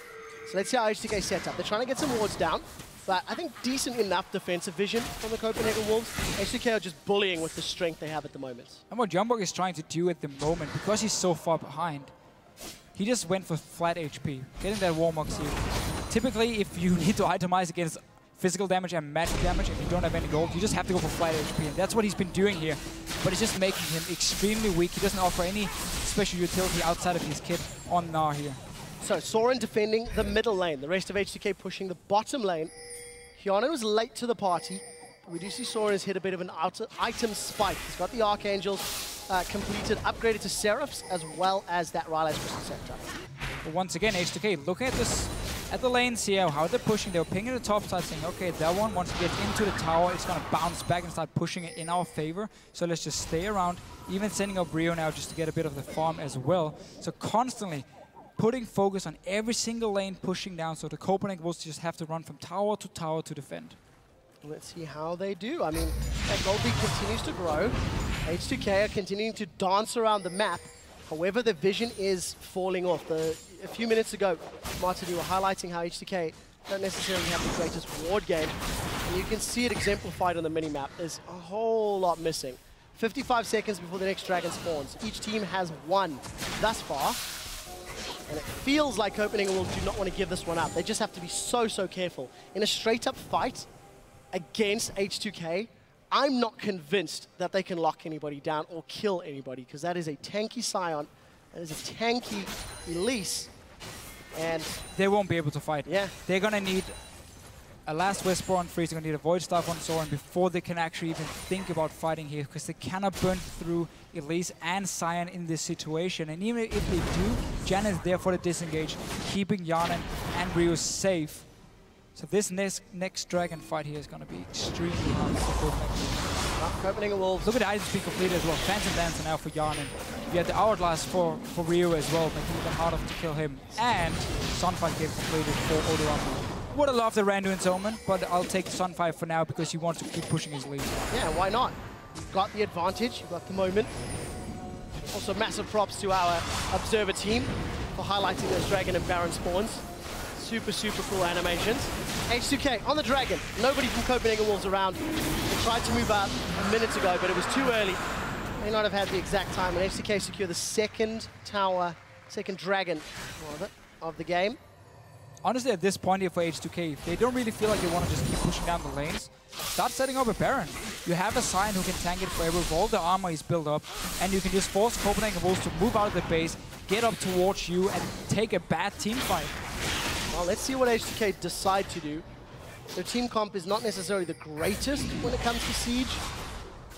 So let's see how H2K set up. They're trying to get some wards down, but I think decent enough defensive vision from the Copenhagen Wolves. H2K are just bullying with the strength they have at the moment. And what YoungBuck is trying to do at the moment, because he's so far behind, he just went for flat HP, getting that Warmox here. Typically, if you need to itemize against physical damage and magic damage, if you don't have any gold, you just have to go for flat HP, and that's what he's been doing here. But it's just making him extremely weak. He doesn't offer any special utility outside of his kit on Gnar here. So Soren defending the middle lane, the rest of H2K pushing the bottom lane. Hjarnan was late to the party, but we do see Soren has hit a bit of an item spike. He's got the Archangels completed, upgraded to Seraphs, as well as that Rylai's Crystal Scepter. But once again, H2K looking at this, at the lanes here, how they're pushing. They were pinging the top side, saying, okay, that one, once it gets into the tower, it's going to bounce back and start pushing it in our favor. So let's just stay around, even sending up Rio now just to get a bit of the farm as well. So constantly putting focus on every single lane pushing down, so the Copenhagen Wolves just have to run from tower to defend. Let's see how they do. I mean, that gold lead continues to grow. H2K are continuing to dance around the map. However, the vision is falling off. A few minutes ago, Martin, you were highlighting how H2K don't necessarily have the greatest ward game. And you can see it exemplified on the minimap. There's a whole lot missing. 55 seconds before the next dragon spawns. Each team has one thus far. And it feels like Copenhagen Wolves do not want to give this one up. They just have to be so careful. In a straight-up fight against H2K, I'm not convinced that they can lock anybody down or kill anybody, because that is a tanky Sion, that is a tanky Elise, and they won't be able to fight. Yeah. They're going to need a last Whisper on Freeze, they're going to need a Void Staff on Soren before they can actually even think about fighting here, because they cannot burn through Elise and Sion in this situation. And even if they do, Janna is there for the disengage, keeping Hjarnan and Rio safe. So this next dragon fight here is going to be extremely hard for Copenhagen Wolves. Look at the items being completed as well. Phantom Dancer now for Hjarnan. You had the Hourglass for Rio as well, making it even harder to kill him. And Sunfight game completed for Odoamne. Would have loved the Randu and Omen, but I'll take Sun 5 for now because he wants to keep pushing his lead. Yeah, why not? You've got the advantage, you've got the moment. Also, massive props to our Observer team for highlighting those Dragon and Baron spawns. Super, super cool animations. H2K on the Dragon. Nobody from Copenhagen Wolves around. They tried to move out minutes ago, but it was too early. May not have had the exact time, and H2K secure the second tower, second Dragon of the game. Honestly, at this point here for H2K, they don't really feel like they want to just keep pushing down the lanes. Start setting up a Baron. You have a Sion who can tank it forever with all the armor he's built up, and you can just force Copenhagen Wolves to move out of the base, get up towards you, and take a bad team fight. Well, let's see what H2K decide to do. Their team comp is not necessarily the greatest when it comes to Siege,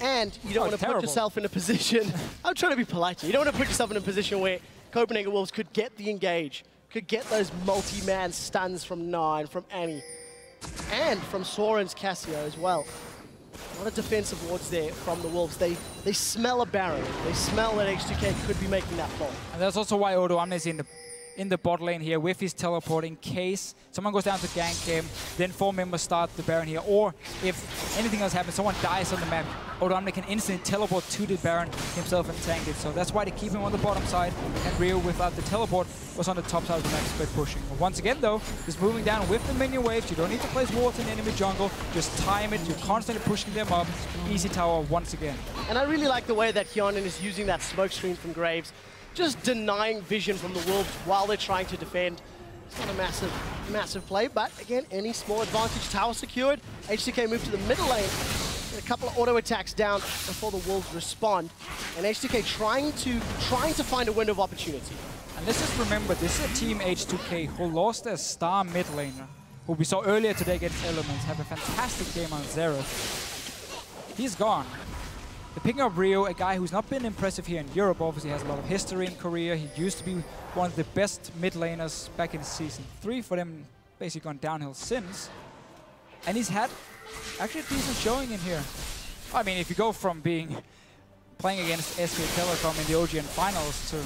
and you don't want to put yourself in a position... I'm trying to be polite here. You don't want to put yourself in a position where Copenhagen Wolves could get the engage, could get those multi-man stuns from Gnar and from Annie, and from Soren's Cassio as well. A lot of defensive wards there from the Wolves. They smell a Baron. They smell that H2K could be making that fall. And that's also why Odoamne is in the bot lane here with his teleport in case someone goes down to gank him, then 4 members start the Baron here, or if anything else happens, someone dies on the map, Odoamne can instantly teleport to the Baron himself and tank it. So that's why they keep him on the bottom side, and Rio, without the teleport, was on the top side of the map, spread pushing. But once again though, he's moving down with the minion waves. You don't need to place wards in enemy jungle, just time it, you're constantly pushing them up. Easy tower once again. And I really like the way that Hjarnan is using that smoke screen from Graves, just denying vision from the Wolves while they're trying to defend. It's not a massive play, but again, any small advantage. Tower secured. H2K moved to the middle lane. A couple of auto attacks down before the Wolves respond. And H2K trying to find a window of opportunity. And let's just remember, this is a team H2K who lost their star mid laner, who we saw earlier today against Elements, have a fantastic game on Xerath. He's gone. They're picking up Rio, a guy who's not been impressive here in Europe. Obviously has a lot of history in Korea. He used to be one of the best mid laners back in Season 3 for them, basically gone downhill since. And he's had actually a decent showing in here. I mean, if you go from playing against SK Telecom in the OGN finals to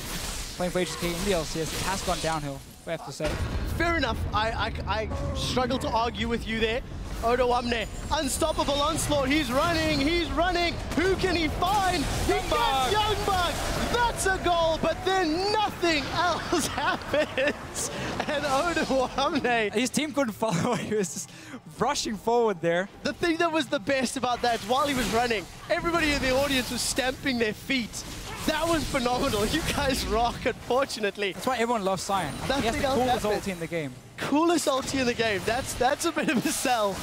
playing for H2K in the LCS, it has gone downhill, I have to say. Fair enough. I struggle to argue with you there. Odoamne, unstoppable onslaught. He's running. Who can he find? He gets YoungBuck. That's a goal, but then nothing else happens. And Odoamne, his team couldn't follow. He was just rushing forward there. The thing that was the best about that, while he was running, everybody in the audience was stamping their feet. That was phenomenal. You guys rock, unfortunately. That's why everyone loves Sion. He has the coolest ulti in the game. Coolest ulti in the game. That's a bit of a sell.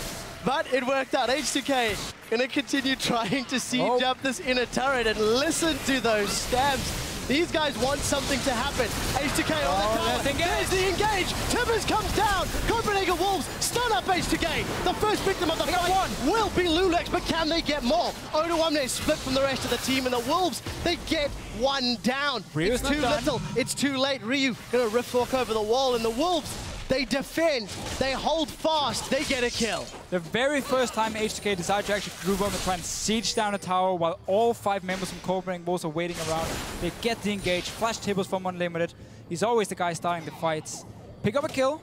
But it worked out. H2K gonna continue trying to siege up this inner turret, and listen to those stabs. These guys want something to happen. H2K on the tower. There's the engage. Tibbers comes down. Copenhagen Wolves stun up H2K. The first victim of the fight will be loulex, but can they get more? Odoamne is split from the rest of the team, and the Wolves, they get one down. Ryu's it's too little. It's too late. Ryu gonna rift walk over the wall, and the Wolves, they defend, they hold fast, they get a kill. The very first time H2K decided to actually group up and try and siege down a tower while all 5 members from Copenhagen Wolves are waiting around. They get the engage, flash tables from Unlimited. He's always the guy starting the fights. Pick up a kill,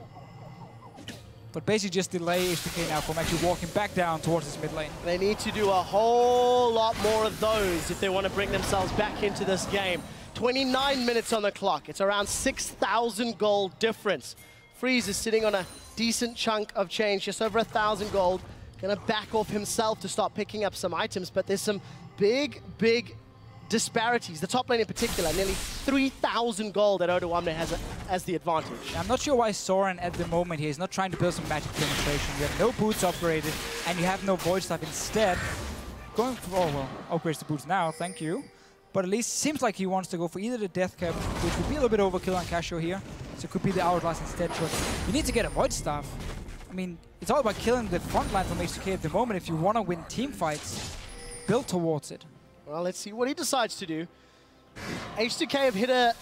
but basically just delay H2K now from actually walking back down towards his mid lane. They need to do a whole lot more of those if they want to bring themselves back into this game. 29 minutes on the clock. It's around 6,000 gold difference. Freeze is sitting on a decent chunk of change, just over 1,000 gold. Gonna back off himself to start picking up some items, but there's some big disparities. The top lane in particular, nearly 3,000 gold that Odoamne has the advantage. I'm not sure why Soren at the moment here is not trying to build some magic penetration. You have no boots upgraded, and you have no void stuff. Instead, going for, oh well, upgrades the boots now, thank you. But at least seems like he wants to go for either the death cap, which would be a little bit overkill on Cassio here. So it could be the Hourglass instead, but you need to get a Void Staff. I mean, it's all about killing the front line from H2K at the moment. If you want to win team fights, build towards it. Well, let's see what he decides to do. H2K have hit a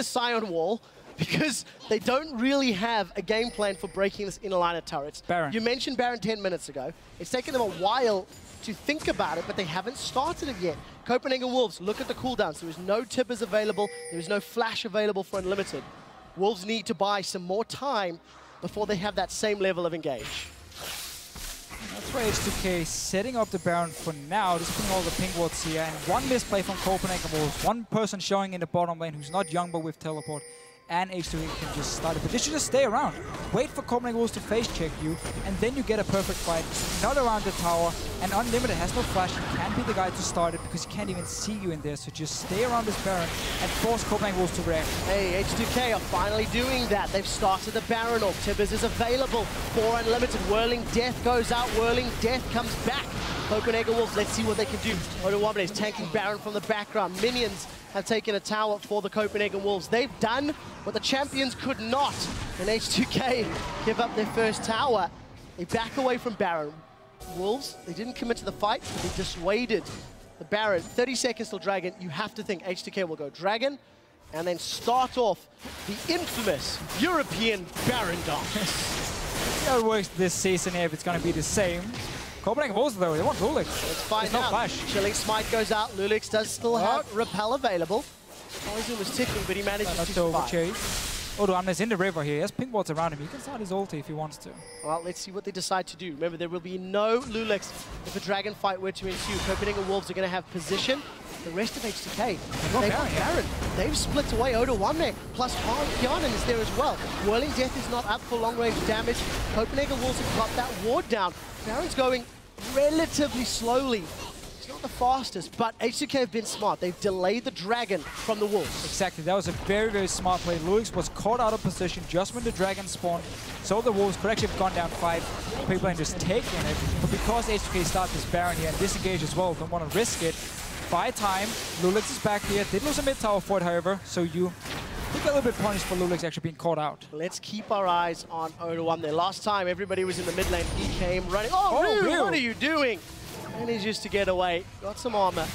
Sion wall because they don't really have a game plan for breaking this inner line of turrets. Baron. You mentioned Baron 10 minutes ago. It's taken them a while to think about it, but they haven't started it yet. Copenhagen Wolves, look at the cooldowns. There is no tippers available. There is no flash available for Unlimited. Wolves need to buy some more time before they have that same level of engage. That's why H2K setting up the Baron for now, just putting all the ping wards here, and one misplay from Copenhagen Wolves, one person showing in the bottom lane who's not YoungBuck with teleport, and H2K can just start it. But this should just stay around. Wait for Copenhagen Wolves to face check you, and then you get a perfect fight. Not around the tower, and Unlimited has no flash. He can't be the guy to start it because he can't even see you in there. So just stay around this Baron and force Copenhagen Wolves to react. Hey, H2K are finally doing that. They've started the Baron off. Tibbers is available for Unlimited. Whirling Death goes out. Whirling Death comes back. Copenhagen Wolves, let's see what they can do. Odoamne is tanking Baron from the background. Minions have taken a tower for the Copenhagen Wolves. They've done what the champions could not. And H2K give up their first tower. They back away from Baron. Wolves, they didn't commit to the fight, but they dissuaded the Baron. 30 seconds till Dragon. You have to think H2K will go Dragon and then start off the infamous European Baron dance. See how it works this season here if it's going to be the same. Copenhagen Wolves though, they want loulex. Let's find There's no out. flash. Chilling Smite goes out. loulex does still have Repel available. Poison was ticking, but he manages to survive. Odoamne's in the river here. He has ping wards around him. He can start his ulti if he wants to. Well, let's see what they decide to do. Remember, there will be no loulex if a dragon fight were to ensue. Copenhagen Wolves are going to have position. The rest of H2K, they've got Baron. They've split away Odoamne, plus Hjarnan is there as well. Whirling Death is not up for long-range damage. Copenhagen Wolves have got that ward down. Baron's going relatively slowly. It's not the fastest, but H2K have been smart. They've delayed the dragon from the Wolves. Exactly, that was a very, very smart play. loulex was caught out of position just when the dragon spawned, so the Wolves could actually have gone down 5 people and just taken it. But because H2K started this Baron here and disengage as well, don't want to risk it. By time, loulex is back here. Did lose a mid tower for it, however, so you get a little bit punished for loulex actually being caught out. Let's keep our eyes on Odoamne. Last time, everybody was in the mid lane. He came running. Oh, Ryu, what are you doing? Manages to get away. Got some armor.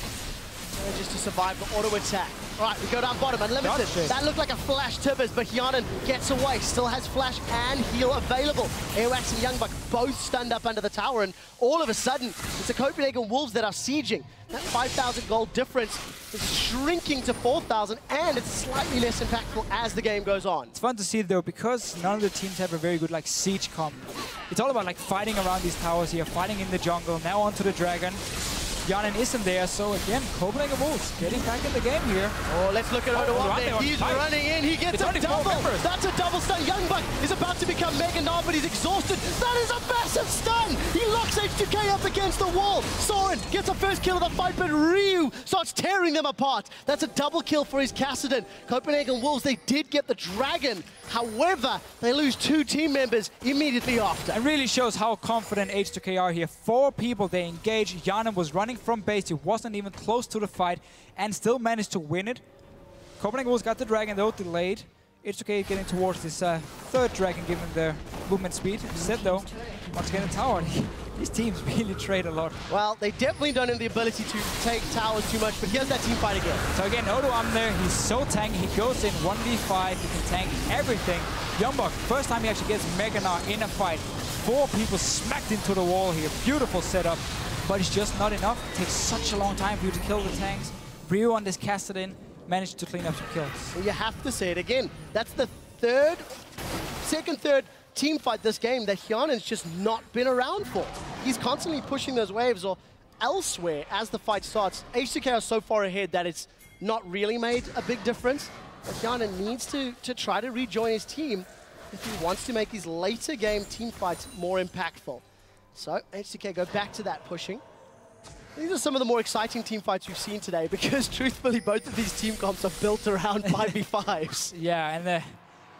Manages to survive the auto attack. All right, we go down bottom. Unlimited. That looked like a flash Tibbers, but Hjarnan gets away. Still has flash and heal available. Airwaks and YoungBuck both stunned up under the tower, and all of a sudden, it's the Copenhagen Wolves that are sieging. That 5,000 gold difference is shrinking to 4,000, and it's slightly less impactful as the game goes on. It's fun to see though, because none of the teams have a very good like siege comp. It's all about like fighting around these towers here, fighting in the jungle, now onto the dragon. Hjarnan isn't there, so again, Copenhagen Wolves getting back in the game here. Oh, let's look at Odoamne. He's running in, he gets a double. That's a double stun. YoungBuck is about to become Mega Gnar, but he's exhausted. That is a massive stun. He locks H2K up against the wall. Soren gets a first kill of the fight, but Ryu starts tearing them apart. That's a double kill for his Kassadin. Copenhagen Wolves, they did get the dragon. However, they lose 2 team members immediately after. It really shows how confident H2K are here. 4 people they engage. Hjarnan was running from base. He wasn't even close to the fight and still managed to win it. Copenhagen Wolves got the dragon though, delayed. H2K getting towards this 3rd dragon given their movement speed. Instead though, once again a tower. These teams really trade a lot. Well, they definitely don't have the ability to take towers too much, but here's that team fight again. So again, Odoamne, he's so tanky. He goes in 1v5, he can tank everything. YoungBuck, first time he actually gets Mega Gnar in a fight. 4 people smacked into the wall here. Beautiful setup, but it's just not enough. It takes such a long time for you to kill the tanks. Ryu on this Kassadin managed to clean up some kills. Well, you have to say it again. That's the second, third team fight this game that Hjarnan's just not been around for. He's constantly pushing those waves or elsewhere as the fight starts. H2K are so far ahead that it's not really made a big difference. But Hjarnan needs to try to rejoin his team if he wants to make these later game team fights more impactful. So H2K go back to that pushing. These are some of the more exciting team fights we've seen today because truthfully both of these team comps are built around 5v5s. Yeah, and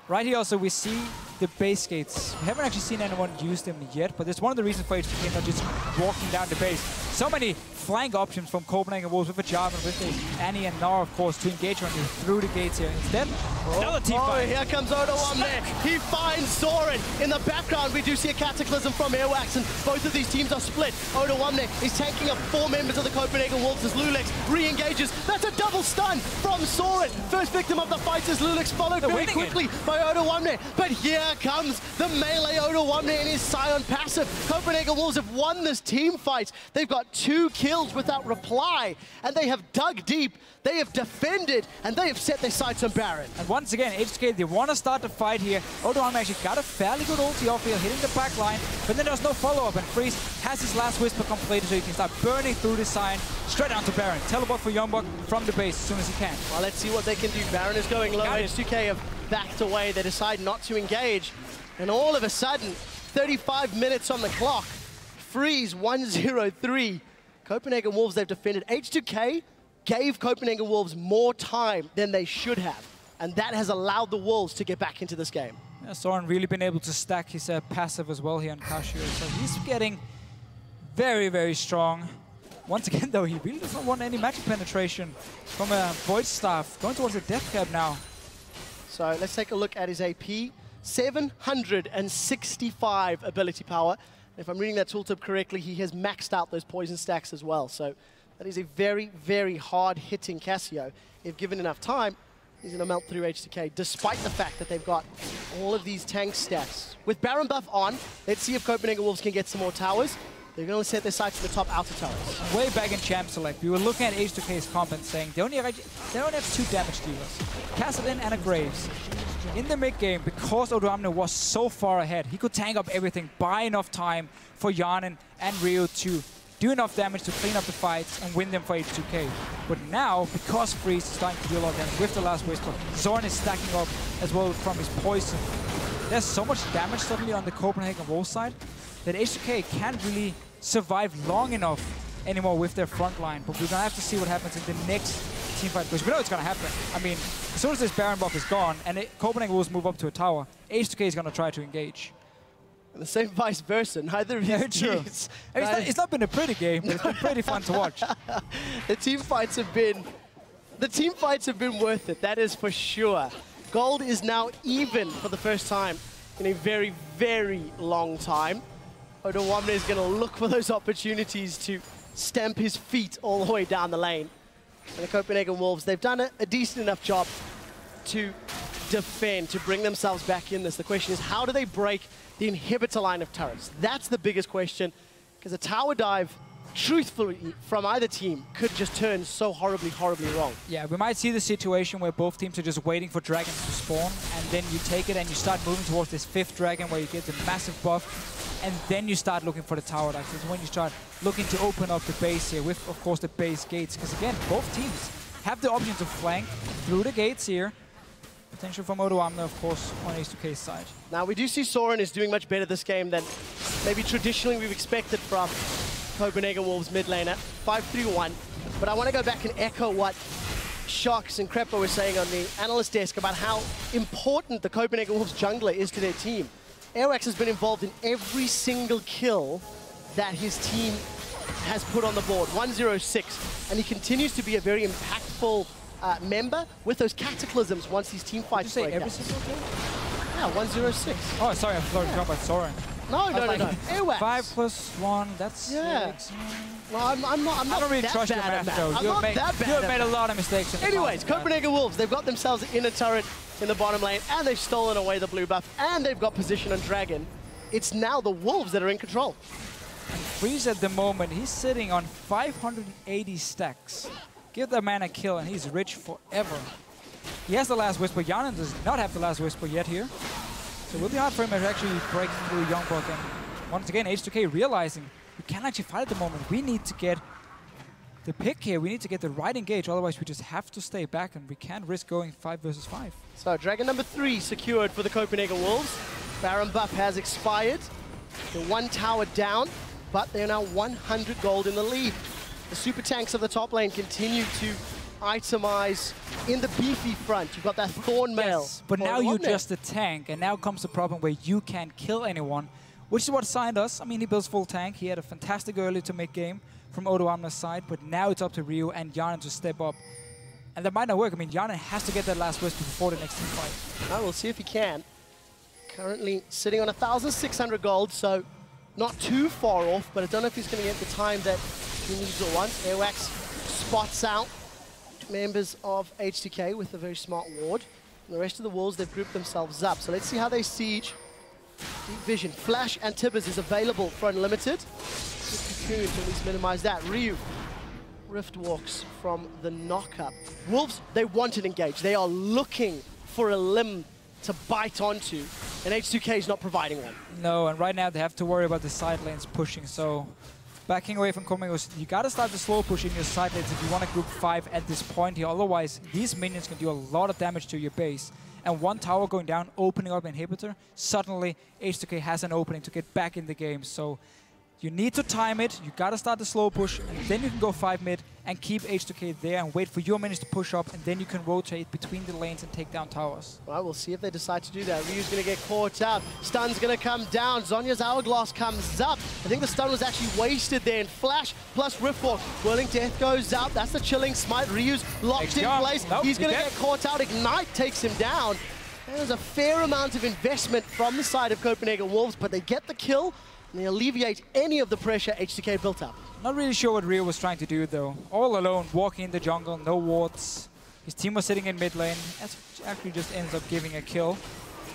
right here also we see the base gates. We haven't actually seen anyone use them yet, but it's one of the reasons for H2K not just walking down the base. So many flank options from Copenhagen Wolves with a Jarvan, with a Annie and Gnar, of course, to engage on you through the gates here. Instead, another team fight. Here comes Odoamne. He finds Soren. In the background, we do see a Cataclysm from Airwaks, and both of these teams are split. Odoamne is taking up 4 members of the Copenhagen Wolves as loulex re-engages. That's a double stun from Soren. First victim of the fight is loulex, followed very quickly by Odoamne. But here there comes the melee Odoamne in his Sion passive. Copenhagen Wolves have won this team fight. They've got 2 kills without reply, and they have dug deep, they have defended, and they have set their sights on Baron. And once again, H2K, they want to start the fight here. Odoamne actually got a fairly good ulti off here, hitting the back line, but then there's no follow-up, and Freeze has his last whisper completed, so he can start burning through the Sion, straight down to Baron. Teleport for YoungBuck from the base as soon as he can. Well, let's see what they can do. Baron is going low. H2K have backed away. They decide not to engage. And all of a sudden, 35 minutes on the clock. Freeze 1-0-3. Copenhagen Wolves, they've defended. H2K gave Copenhagen Wolves more time than they should have. And that has allowed the Wolves to get back into this game. Yeah, Soren really been able to stack his passive as well here on Cassiopeia. So he's getting very, very strong. Once again, though, he really doesn't want any magic penetration from a Void Staff. Going towards the Death Cap now. So let's take a look at his AP. 765 ability power. If I'm reading that tooltip correctly, he has maxed out those poison stacks as well. So that is a very, very hard-hitting Cassio. If given enough time, he's going to melt through H2K, despite the fact that they've got all of these tank stats. With Baron buff on, let's see if Copenhagen Wolves can get some more towers. They're going to set their sights to the top outer towers. Way back in Champ Select, we were looking at H2K's comp and saying they only have 2 damage dealers, Kassadin and a Graves. In the mid game, because Odoamne was so far ahead, he could tank up everything, buy enough time for Hjarnan and Rio to do enough damage to clean up the fights and win them for H2K. But now, because Freeze is starting to do a lot of damage with the last whisper, Soren is stacking up as well from his poison. There's so much damage suddenly on the Copenhagen Wolves side that H2K can't really survive long enough anymore with their front line. But we're going to have to see what happens in the next team fight, because we know it's going to happen. I mean, as soon as this Baron buff is gone and Copenhagen Wolves move up to a tower, H2K is going to try to engage. And the same vice versa. Neither of these teams. I mean, it's not been a pretty game, but it's been pretty fun to watch. The team fights have been worth it, that is for sure. Gold is now even for the first time in a very, very long time. Odoamne is going to look for those opportunities to stamp his feet all the way down the lane. And the Copenhagen Wolves, they've done a decent enough job to defend, to bring themselves back in this. The question is, how do they break the inhibitor line of turrets? That's the biggest question, because a tower dive, truthfully, from either team could just turn so horribly, horribly wrong. Yeah, we might see the situation where both teams are just waiting for dragons to spawn, and then you take it and you start moving towards this 5th dragon where you get the massive buff, and then you start looking for the tower dive. It's when you start looking to open up the base here with, of course, the base gates, because again, both teams have the option to flank through the gates here. Potential from Odoamne, of course, on H2K's side. Now, we do see Soren is doing much better this game than maybe traditionally we've expected from Copenhagen Wolves mid laner, 5-3-1. But I want to go back and echo what Shox and Crepo were saying on the analyst desk about how important the Copenhagen Wolves jungler is to their team. Airwaks has been involved in every single kill that his team has put on the board, 106. And he continues to be a very impactful member with those cataclysms once these team fights break every out. single kill? Yeah, 106. Oh, sorry, I thought you were talking about Soren. No. Airwaks. 5 + 1, that's 6. Well, I'm not I don't really trust your math, though. You have made a lot of mistakes in the Anyways, past, Copenhagen Wolves, they've got themselves in a turret in the bottom lane, and they've stolen away the blue buff, and they've got position on Dragon. It's now the Wolves that are in control. And Freeze at the moment, he's sitting on 580 stacks. Give that man a kill, and he's rich forever. He has the last whisper. Hjarnan does not have the last whisper yet here. So it will be hard for him to actually break through YoungBuck. And once again, H2K realizing we can't actually fight at the moment. We need to get the pick here. We need to get the right engage. Otherwise, we just have to stay back, and we can't risk going 5 versus 5. So Dragon number 3 secured for the Copenhagen Wolves. Baron buff has expired. They're 1 tower down, but they're now 100 gold in the lead. The super tanks of the top lane continue to itemize in the beefy front. You've got that Thorn Mail. Yes, but now you're just a tank, and now comes the problem where you can't kill anyone, which is what Sion does. I mean, he builds full tank. He had a fantastic early to mid-game from Odoamne's side, but now it's up to Rio and Hjarnan to step up. And that might not work. I mean, Hjarnan has to get that last whisper before the next team fight. Now we'll see if he can. Currently sitting on 1,600 gold, so not too far off, but I don't know if he's going to get the time that he needs or wants. Airwaks spots out members of H2K with a very smart ward. The rest of the Wolves, they've grouped themselves up. So let's see how they siege. Deep Vision, Flash, and Tibbers is available for Unlimited. Cocoon to at least minimize that. Ryu, Rift walks from the knock-up. Wolves, they want an engage. They are looking for a limb to bite onto, and H2K is not providing one. No, and right now they have to worry about the side lanes pushing, so backing away from Copenhagen, you gotta start the slow push in your side lanes if you want to group 5 at this point here. Otherwise, these minions can do a lot of damage to your base. And one tower going down, opening up inhibitor, suddenly H2K has an opening to get back in the game. So you need to time it, you gotta start the slow push, and then you can go 5 mid and keep H2K there and wait for your minions to push up, and then you can rotate between the lanes and take down towers. Well, we'll see if they decide to do that. Ryu's gonna get caught out. Stun's gonna come down. Zhonya's Hourglass comes up. I think the stun was actually wasted there, and Flash plus Riftwalk. Whirling Death goes out. That's the chilling smite. Ryu's locked in place. Nope, he's gonna get caught out. Ignite takes him down. There's a fair amount of investment from the side of Copenhagen Wolves, but they get the kill, and they alleviate any of the pressure H2K built up. Not really sure what Ryu was trying to do though. All alone, walking in the jungle, no wards. His team was sitting in mid lane. That actually just ends up giving a kill.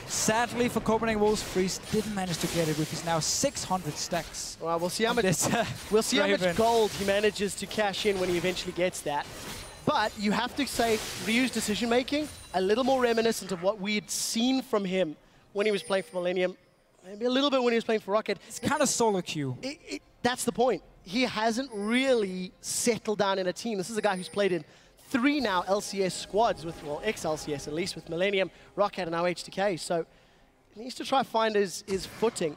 Sadly for Copenhagen Wolves, Freeze didn't manage to get it with his now 600 stacks. Well, we'll see how much how much gold he manages to cash in when he eventually gets that. But you have to say Ryu's decision making a little more reminiscent of what we had seen from him when he was playing for Millennium. Maybe a little bit when he was playing for Rocket. It's kind of solo queue. That's the point. He hasn't really settled down in a team. This is a guy who's played in 3 now LCS squads with, well, ex-LCS at least, with Millennium, Rocket, and now H2K. So he needs to try find his footing.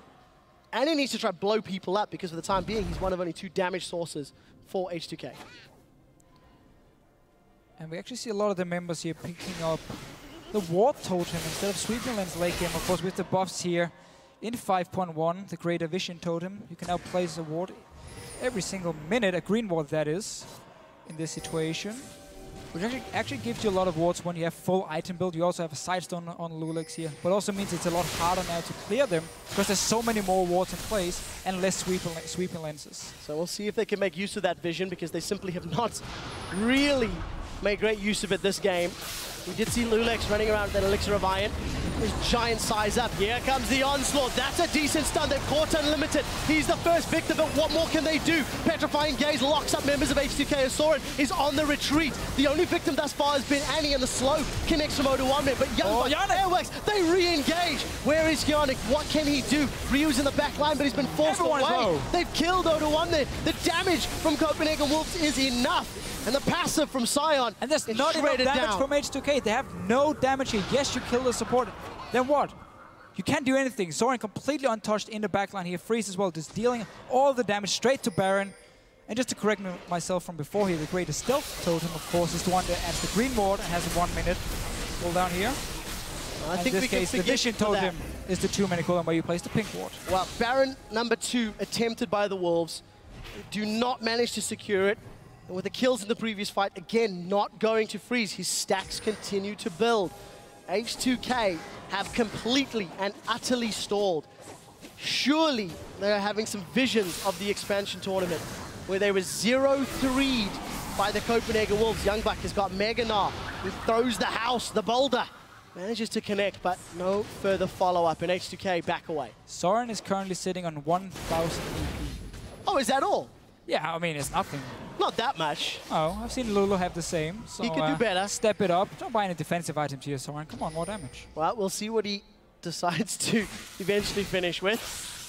And he needs to try blow people up, because for the time being, he's one of only 2 damage sources for H2K. And we actually see a lot of the members here picking up the ward totem instead of sweeping lanes late game. Of course, with the buffs here in 5.1, the Greater Vision totem, you can now place a ward every single minute, a green ward that is, in this situation. Which actually gives you a lot of wards when you have full item build. You also have a sidestone on loulex here, but also means it's a lot harder now to clear them, because there's so many more wards in place and less sweeping lenses. So we'll see if they can make use of that vision, because they simply have not really made great use of it this game. We did see loulex running around with that Elixir of Iron. His giant size up. Here comes the onslaught. That's a decent stun. They've caught Unlimited. He's the first victim, but what more can they do? Petrifying Gaze locks up members of H2K as Soren is on the retreat. The only victim thus far has been Annie, and the slow connects from Odoamne, but YoungBuck, Airwaks, they re-engage. Where is Hjarnan? What can he do? Ryu's in the back line, but he's been forced away. They've killed Odoamne. The damage from Copenhagen Wolves is enough. And the passive from Sion. And there's not enough damage from H2K. They have no damage here. Yes, you kill the support. Then what? You can't do anything. Soren completely untouched in the backline here. Freeze as well, just dealing all the damage straight to Baron. And just to correct myself from before here, the greatest stealth totem, of course, is the one that adds the green ward and has a 1 minute cooldown here. I think in this case, the Vision totem is the 2-minute cooldown where you place the pink ward. Well, Baron number 2 attempted by the Wolves. Do not manage to secure it. And with the kills in the previous fight, again, not going to freeze. His stacks continue to build. H2K have completely and utterly stalled. Surely they're having some visions of the expansion tournament where they were 0-3'd by the Copenhagen Wolves. YoungBuck has got Gnar, who throws the house, the boulder. Manages to connect, but no further follow-up, and H2K back away. Soren is currently sitting on 1,000 EP. Oh, is that all? Yeah, I mean, it's nothing. Not that much. Oh, I've seen Lulu have the same. So he could do better. Step it up. Don't buy any defensive items here, Soren. Come on, more damage. Well, we'll see what he decides to eventually finish with.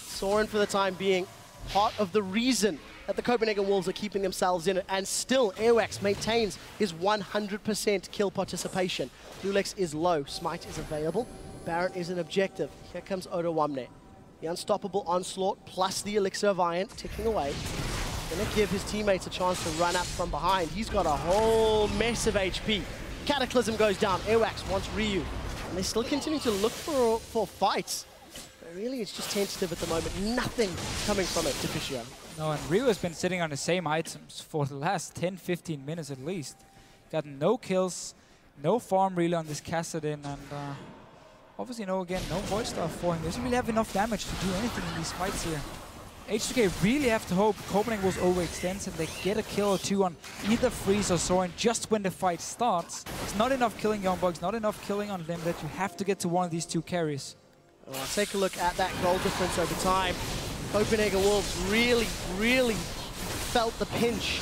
Soren, for the time being, part of the reason that the Copenhagen Wolves are keeping themselves in it, and still Airwaks maintains his 100% kill participation. loulex is low, Smite is available, Baron is an objective. Here comes Odoamne. The unstoppable onslaught plus the Elixir of Iron ticking away. Gonna give his teammates a chance to run up from behind. He's got a whole mess of HP. Cataclysm goes down, Airwaks wants Ryu. And they still continue to look for fights. But really, it's just tentative at the moment. Nothing coming from it, Deficio. No, and Ryu has been sitting on the same items for the last 10-15 minutes at least. Got no kills, no farm really on this Kassadin, and obviously no Void stuff for him. He doesn't really have enough damage to do anything in these fights here. H2K really have to hope Copenhagen Wolves overextends and they get a kill or two on either Freeze or Soren just when the fight starts. It's not enough killing YoungBuck, it's not enough killing Unlimited. You have to get to one of these two carries. Well, take a look at that goal difference over time. Copenhagen Wolves really felt the pinch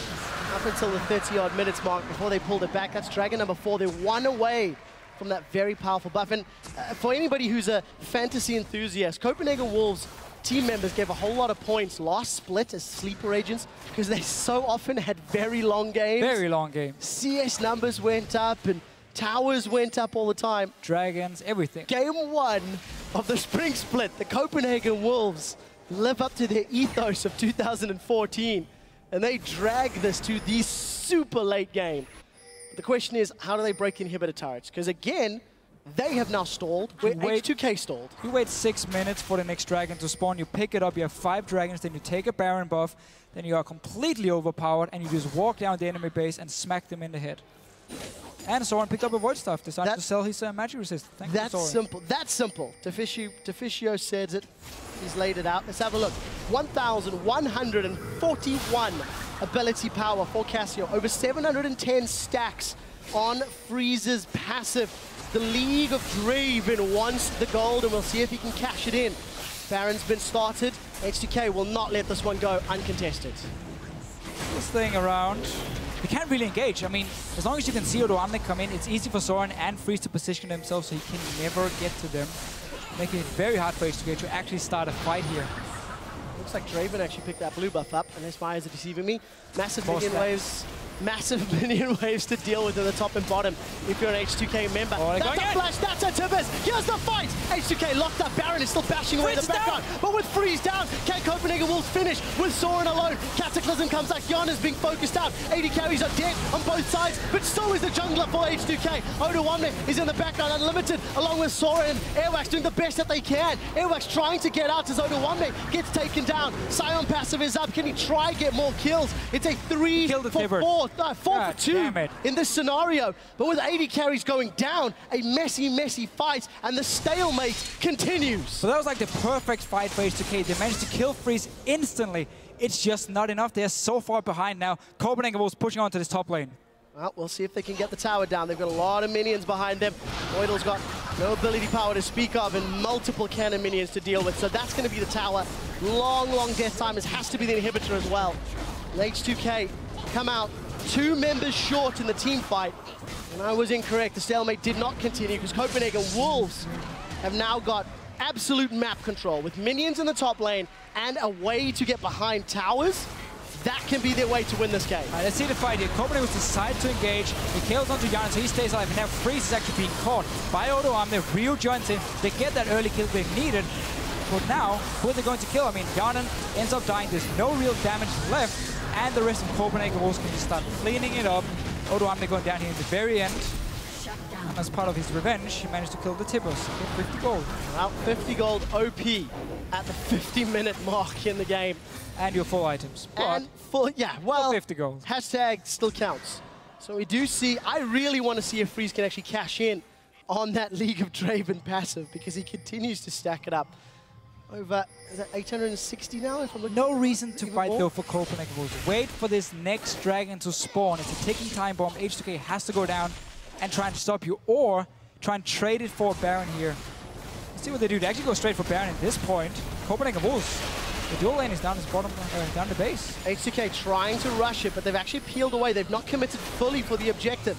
up until the 30-odd minutes mark before they pulled it back. That's Dragon number 4. They're 1 away from that very powerful buff. And for anybody who's a fantasy enthusiast, Copenhagen Wolves team members gave a whole lot of points last split as sleeper agents because they so often had very long games. Very long games. CS numbers went up and towers went up all the time. Dragons, everything. Game 1 of the spring split, the Copenhagen Wolves live up to their ethos of 2014 and they drag this to the super late game. The question is, how do they break inhibitor turrets? Because again, they have now stalled, where H2K stalled. You wait 6 minutes for the next dragon to spawn, you pick it up, you have 5 dragons, then you take a Baron buff, then you are completely overpowered, and you just walk down the enemy base and smack them in the head. And Soren picked up a Void Staff, decided to sell his magic resist. That's simple. That's simple. Deficio says it. He's laid it out. Let's have a look. 1,141 ability power for Cassio. Over 710 stacks on Freeze's passive. The League of Draven wants the gold, and we'll see if he can cash it in. Baron's been started. H2K will not let this one go uncontested. This thing around. They can't really engage. I mean, as long as you can see Odoamne come in, it's easy for Soren and Freeze to position themselves so he can never get to them. Making it very hard for H2K to actually start a fight here. Looks like Draven actually picked that blue buff up, and my eyes are deceiving me. Massive minion waves to deal with in the top and bottom if you're an H2K member. Oh, that's a flash, that's a Tibbers. Here's the fight. H2K locked up. Baron is still bashing away in the background. But with Freeze down, can Copenhagen Wolves finish with Soren alone? Cataclysm comes out. Hjarnan is being focused out. AD carries are dead on both sides, but so is the jungler for H2K. Odoamne is in the background, Unlimited, along with Soren. Airwaks doing the best that they can. Airwaks trying to get out as Odoamne gets taken down. Sion passive is up. Can he try get more kills? It's a 3 for 4. 4 for 2 in this scenario. But with 80 carries going down, a messy fight, and the stalemate continues. So that was like the perfect fight for H2K. They managed to kill Freeze instantly. It's just not enough. They're so far behind now. Copenhagen Wolves pushing onto this top lane. Well, we'll see if they can get the tower down. They've got a lot of minions behind them. Voidle's got no ability power to speak of and multiple cannon minions to deal with. So that's going to be the tower. Long death time. It has to be the inhibitor as well. The H2K come out 2 members short in the team fight. And I was incorrect. The stalemate did not continue because Copenhagen Wolves have now got absolute map control with minions in the top lane and a way to get behind towers. That can be their way to win this game. Let's see the fight here. Copenhagen Wolves decide to engage. He kills onto Hjarnan, so he stays alive. And now Freeze is actually being caught by Odoamne. Rio joins in. They get that early kill they needed. But now, who are they going to kill? I mean, Hjarnan ends up dying. There's no real damage left. And the rest of Copenhagen Wolves can just start cleaning it up. Odoamne going down here in the very end. And as part of his revenge, he managed to kill the Tibbers. Get 50 gold. Well, 50 gold OP at the 50-minute mark in the game. And your full items. And full, yeah, well, 50 gold. Hashtag still counts. So we do see, I really want to see if Freeze can actually cash in on that League of Draven passive because he continues to stack it up. Over, is that 860 now? If I'm looking no reason to fight though for Copenhagen Wolves. Wait for this next dragon to spawn. It's a ticking time bomb. H2K has to go down and try and stop you, or try and trade it for Baron here. Let's see what they do. They actually go straight for Baron at this point. Copenhagen Wolves, the dual lane is down his bottom, down the base. H2K trying to rush it, but they've actually peeled away. They've not committed fully for the objective.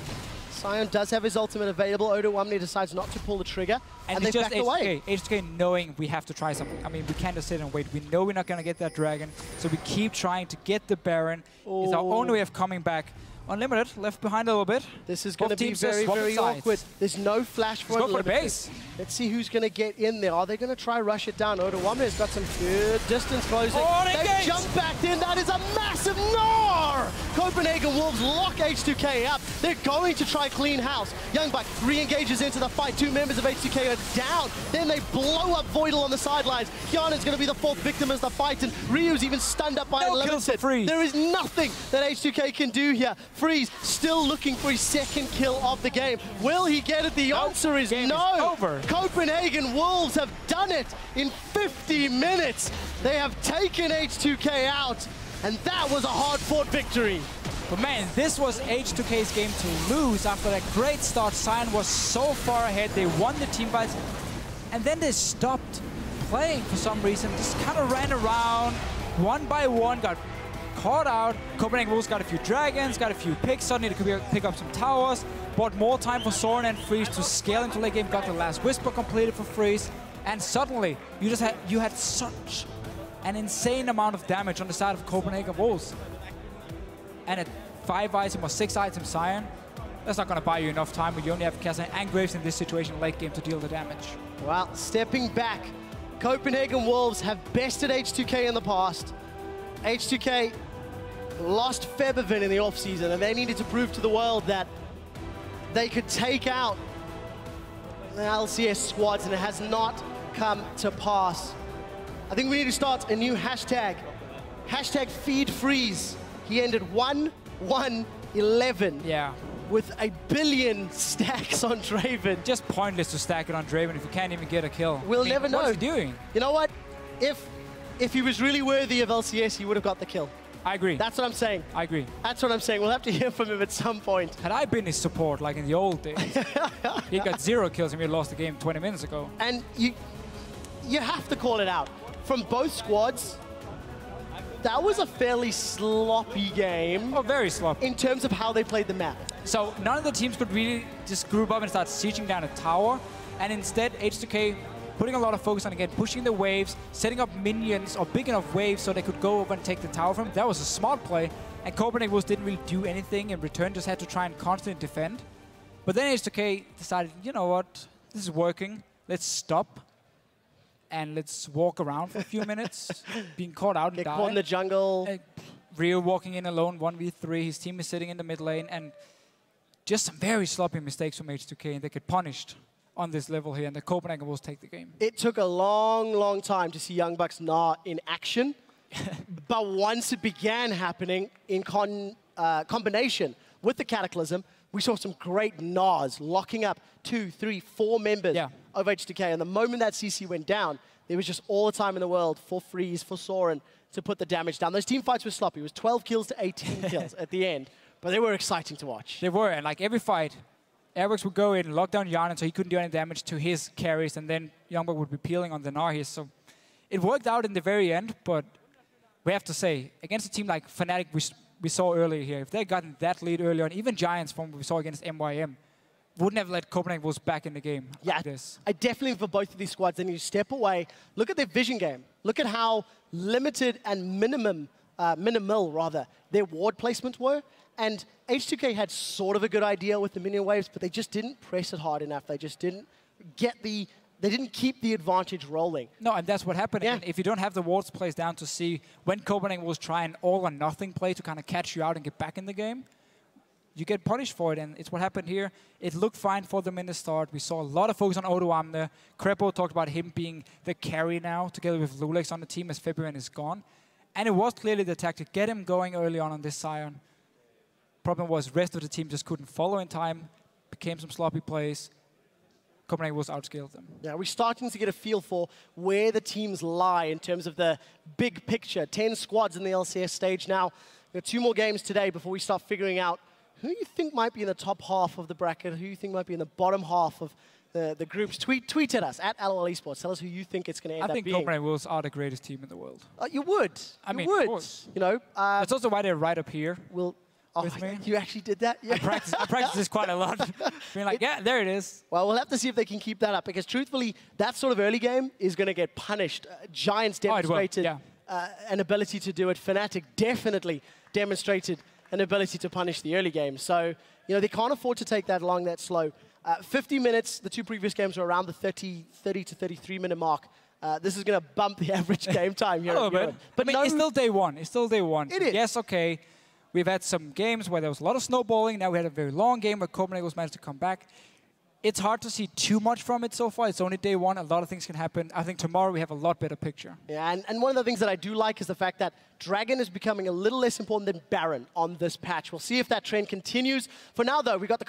Sion does have his ultimate available. Odoamne decides not to pull the trigger, and they back away. H2K knowing we have to try something. I mean, we can't just sit and wait. We know we're not going to get that dragon, so we keep trying to get the Baron. It's our only way of coming back. Unlimited, left behind a little bit. This is going to be very awkward. There's no flash for Unlimited. Go for the base. Let's see who's going to get in there. Are they going to try rush it down? Odoamne has got some good distance closing. They jump back in. That is a massive Gnar! Copenhagen Wolves lock H2K up. They're going to try clean house. YoungBuck re-engages into the fight. 2 members of H2K are down. Then they blow up Voidle on the sidelines. Hjarnan's going to be the 4th victim as the fight, and Ryu's even stunned up by Unlimited. There is nothing that H2K can do here. Freeze still looking for his second kill of the game. Will he get it? The answer is no. Over. Copenhagen Wolves have done it in 50 minutes. They have taken H2K out, and that was a hard-fought victory. But man, this was H2K's game to lose after that great start. Sion was so far ahead. They won the team fights, and then they stopped playing for some reason. Just kind of ran around one by one, got caught out. Copenhagen Wolves got a few dragons, got a few picks. Suddenly they could pick up some towers. Bought more time for Soren and Freeze to scale into late game. Got the last Whisper completed for Freeze, and suddenly you had such an insane amount of damage on the side of Copenhagen Wolves. And at 5 item or 6 item Sion, that's not going to buy you enough time when you only have Kassadin and Graves in this situation late game to deal the damage. Well, stepping back, Copenhagen Wolves have bested H2K in the past. H2K lost Febervin in the offseason, and they needed to prove to the world that they could take out the LCS squads, and it has not come to pass. I think we need to start a new hashtag. Hashtag feed Freeze. He ended 1-1-11. Yeah. With a billion stacks on Draven. Just pointless to stack it on Draven if you can't even get a kill. We'll never know. What's he doing? You know what? If he was really worthy of LCS, he would have got the kill. I agree. That's what I'm saying. I agree. That's what I'm saying. We'll have to hear from him at some point. Had I been his support like in the old days, he got 0 kills and we lost the game 20 minutes ago. And you have to call it out. From both squads, that was a fairly sloppy game. Oh, very sloppy. In terms of how they played the map. So none of the teams could really just group up and start sieging down a tower. And instead, H2K putting a lot of focus on, again, pushing the waves, setting up minions or big enough waves so they could go over and take the tower from him. That was a smart play. And Copenhagen Wolves didn't really do anything in return, just had to try and constantly defend. But then H2K decided, you know what, this is working. Let's stop. And let's walk around for a few minutes, being caught out and Get die. caught in the jungle. Rio walking in alone, 1v3. His team is sitting in the mid lane. And just some very sloppy mistakes from H2K. And they get punished on this level here. And the Copenhagen Wolves take the game. It took a long, long time to see YoungBuck's Gnar in action. But once it began happening in combination with the Cataclysm, we saw some great Gnars locking up 2, 3, 4 members of H2K. And the moment that CC went down, there was just all the time in the world for Freeze, for Soren, to put the damage down. Those team fights were sloppy. It was 12 kills to 18 kills at the end. But they were exciting to watch. They were, and like every fight, Airwaks would go in and lock down Hjarnan so he couldn't do any damage to his carries, and then YoungBuck would be peeling on the Gnar here. So it worked out in the very end, but we have to say, against a team like Fnatic we saw earlier here, if they had gotten that lead early on, even Giants from what we saw against MYM, wouldn't have let Copenhagen Wolves back in the game like this. I definitely, for both of these squads, they need to step away. Look at their vision game. Look at how limited and minimal their ward placements were. And H2K had sort of a good idea with the minion waves, but they just didn't press it hard enough. They just didn't they didn't keep the advantage rolling. No, and that's what happened. Yeah. If you don't have the wards placed down to see when Copenhagen Wolves try an all or nothing play to kind of catch you out and get back in the game, you get punished for it, and it's what happened here. It looked fine for them in the start. We saw a lot of focus on Odoamne. Crepo talked about him being the carry now, together with loulex on the team as Febervin is gone. And it was clearly the tactic. Get him going early on this Sion. Problem was, rest of the team just couldn't follow in time, became some sloppy plays. Copenhagen Wolves outscaled them. Yeah, we're starting to get a feel for where the teams lie in terms of the big picture. 10 squads in the LCS stage now. We've got 2 more games today before we start figuring out who you think might be in the top half of the bracket, who you think might be in the bottom half of the groups. Tweet at us, at LOL Esports. Tell us who you think it's going to end up being. I think Copenhagen Wolves are the greatest team in the world. You would. I mean, would. Of course. You know, that's also why they're right up here. With me. You actually did that? Yeah. I practice this quite a lot. Being like, yeah, there it is. Well, we'll have to see if they can keep that up, because truthfully, that sort of early game is going to get punished. Giants demonstrated an ability to do it. Fnatic definitely demonstrated an ability to punish the early game. So, you know, they can't afford to take that long, that slow. 50 minutes, the 2 previous games were around the 30 to 33 minute mark. This is going to bump the average game time here. A little bit. But I mean, it's still day one. It's still day one. It is. Yes, okay. We've had some games where there was a lot of snowballing. Now we had a very long game where Copenhagen was managed to come back. It's hard to see too much from it so far. It's only day one. A lot of things can happen. I think tomorrow we have a lot better picture. Yeah, and one of the things that I do like is the fact that Dragon is becoming a little less important than Baron on this patch. We'll see if that trend continues. For now, though, we got the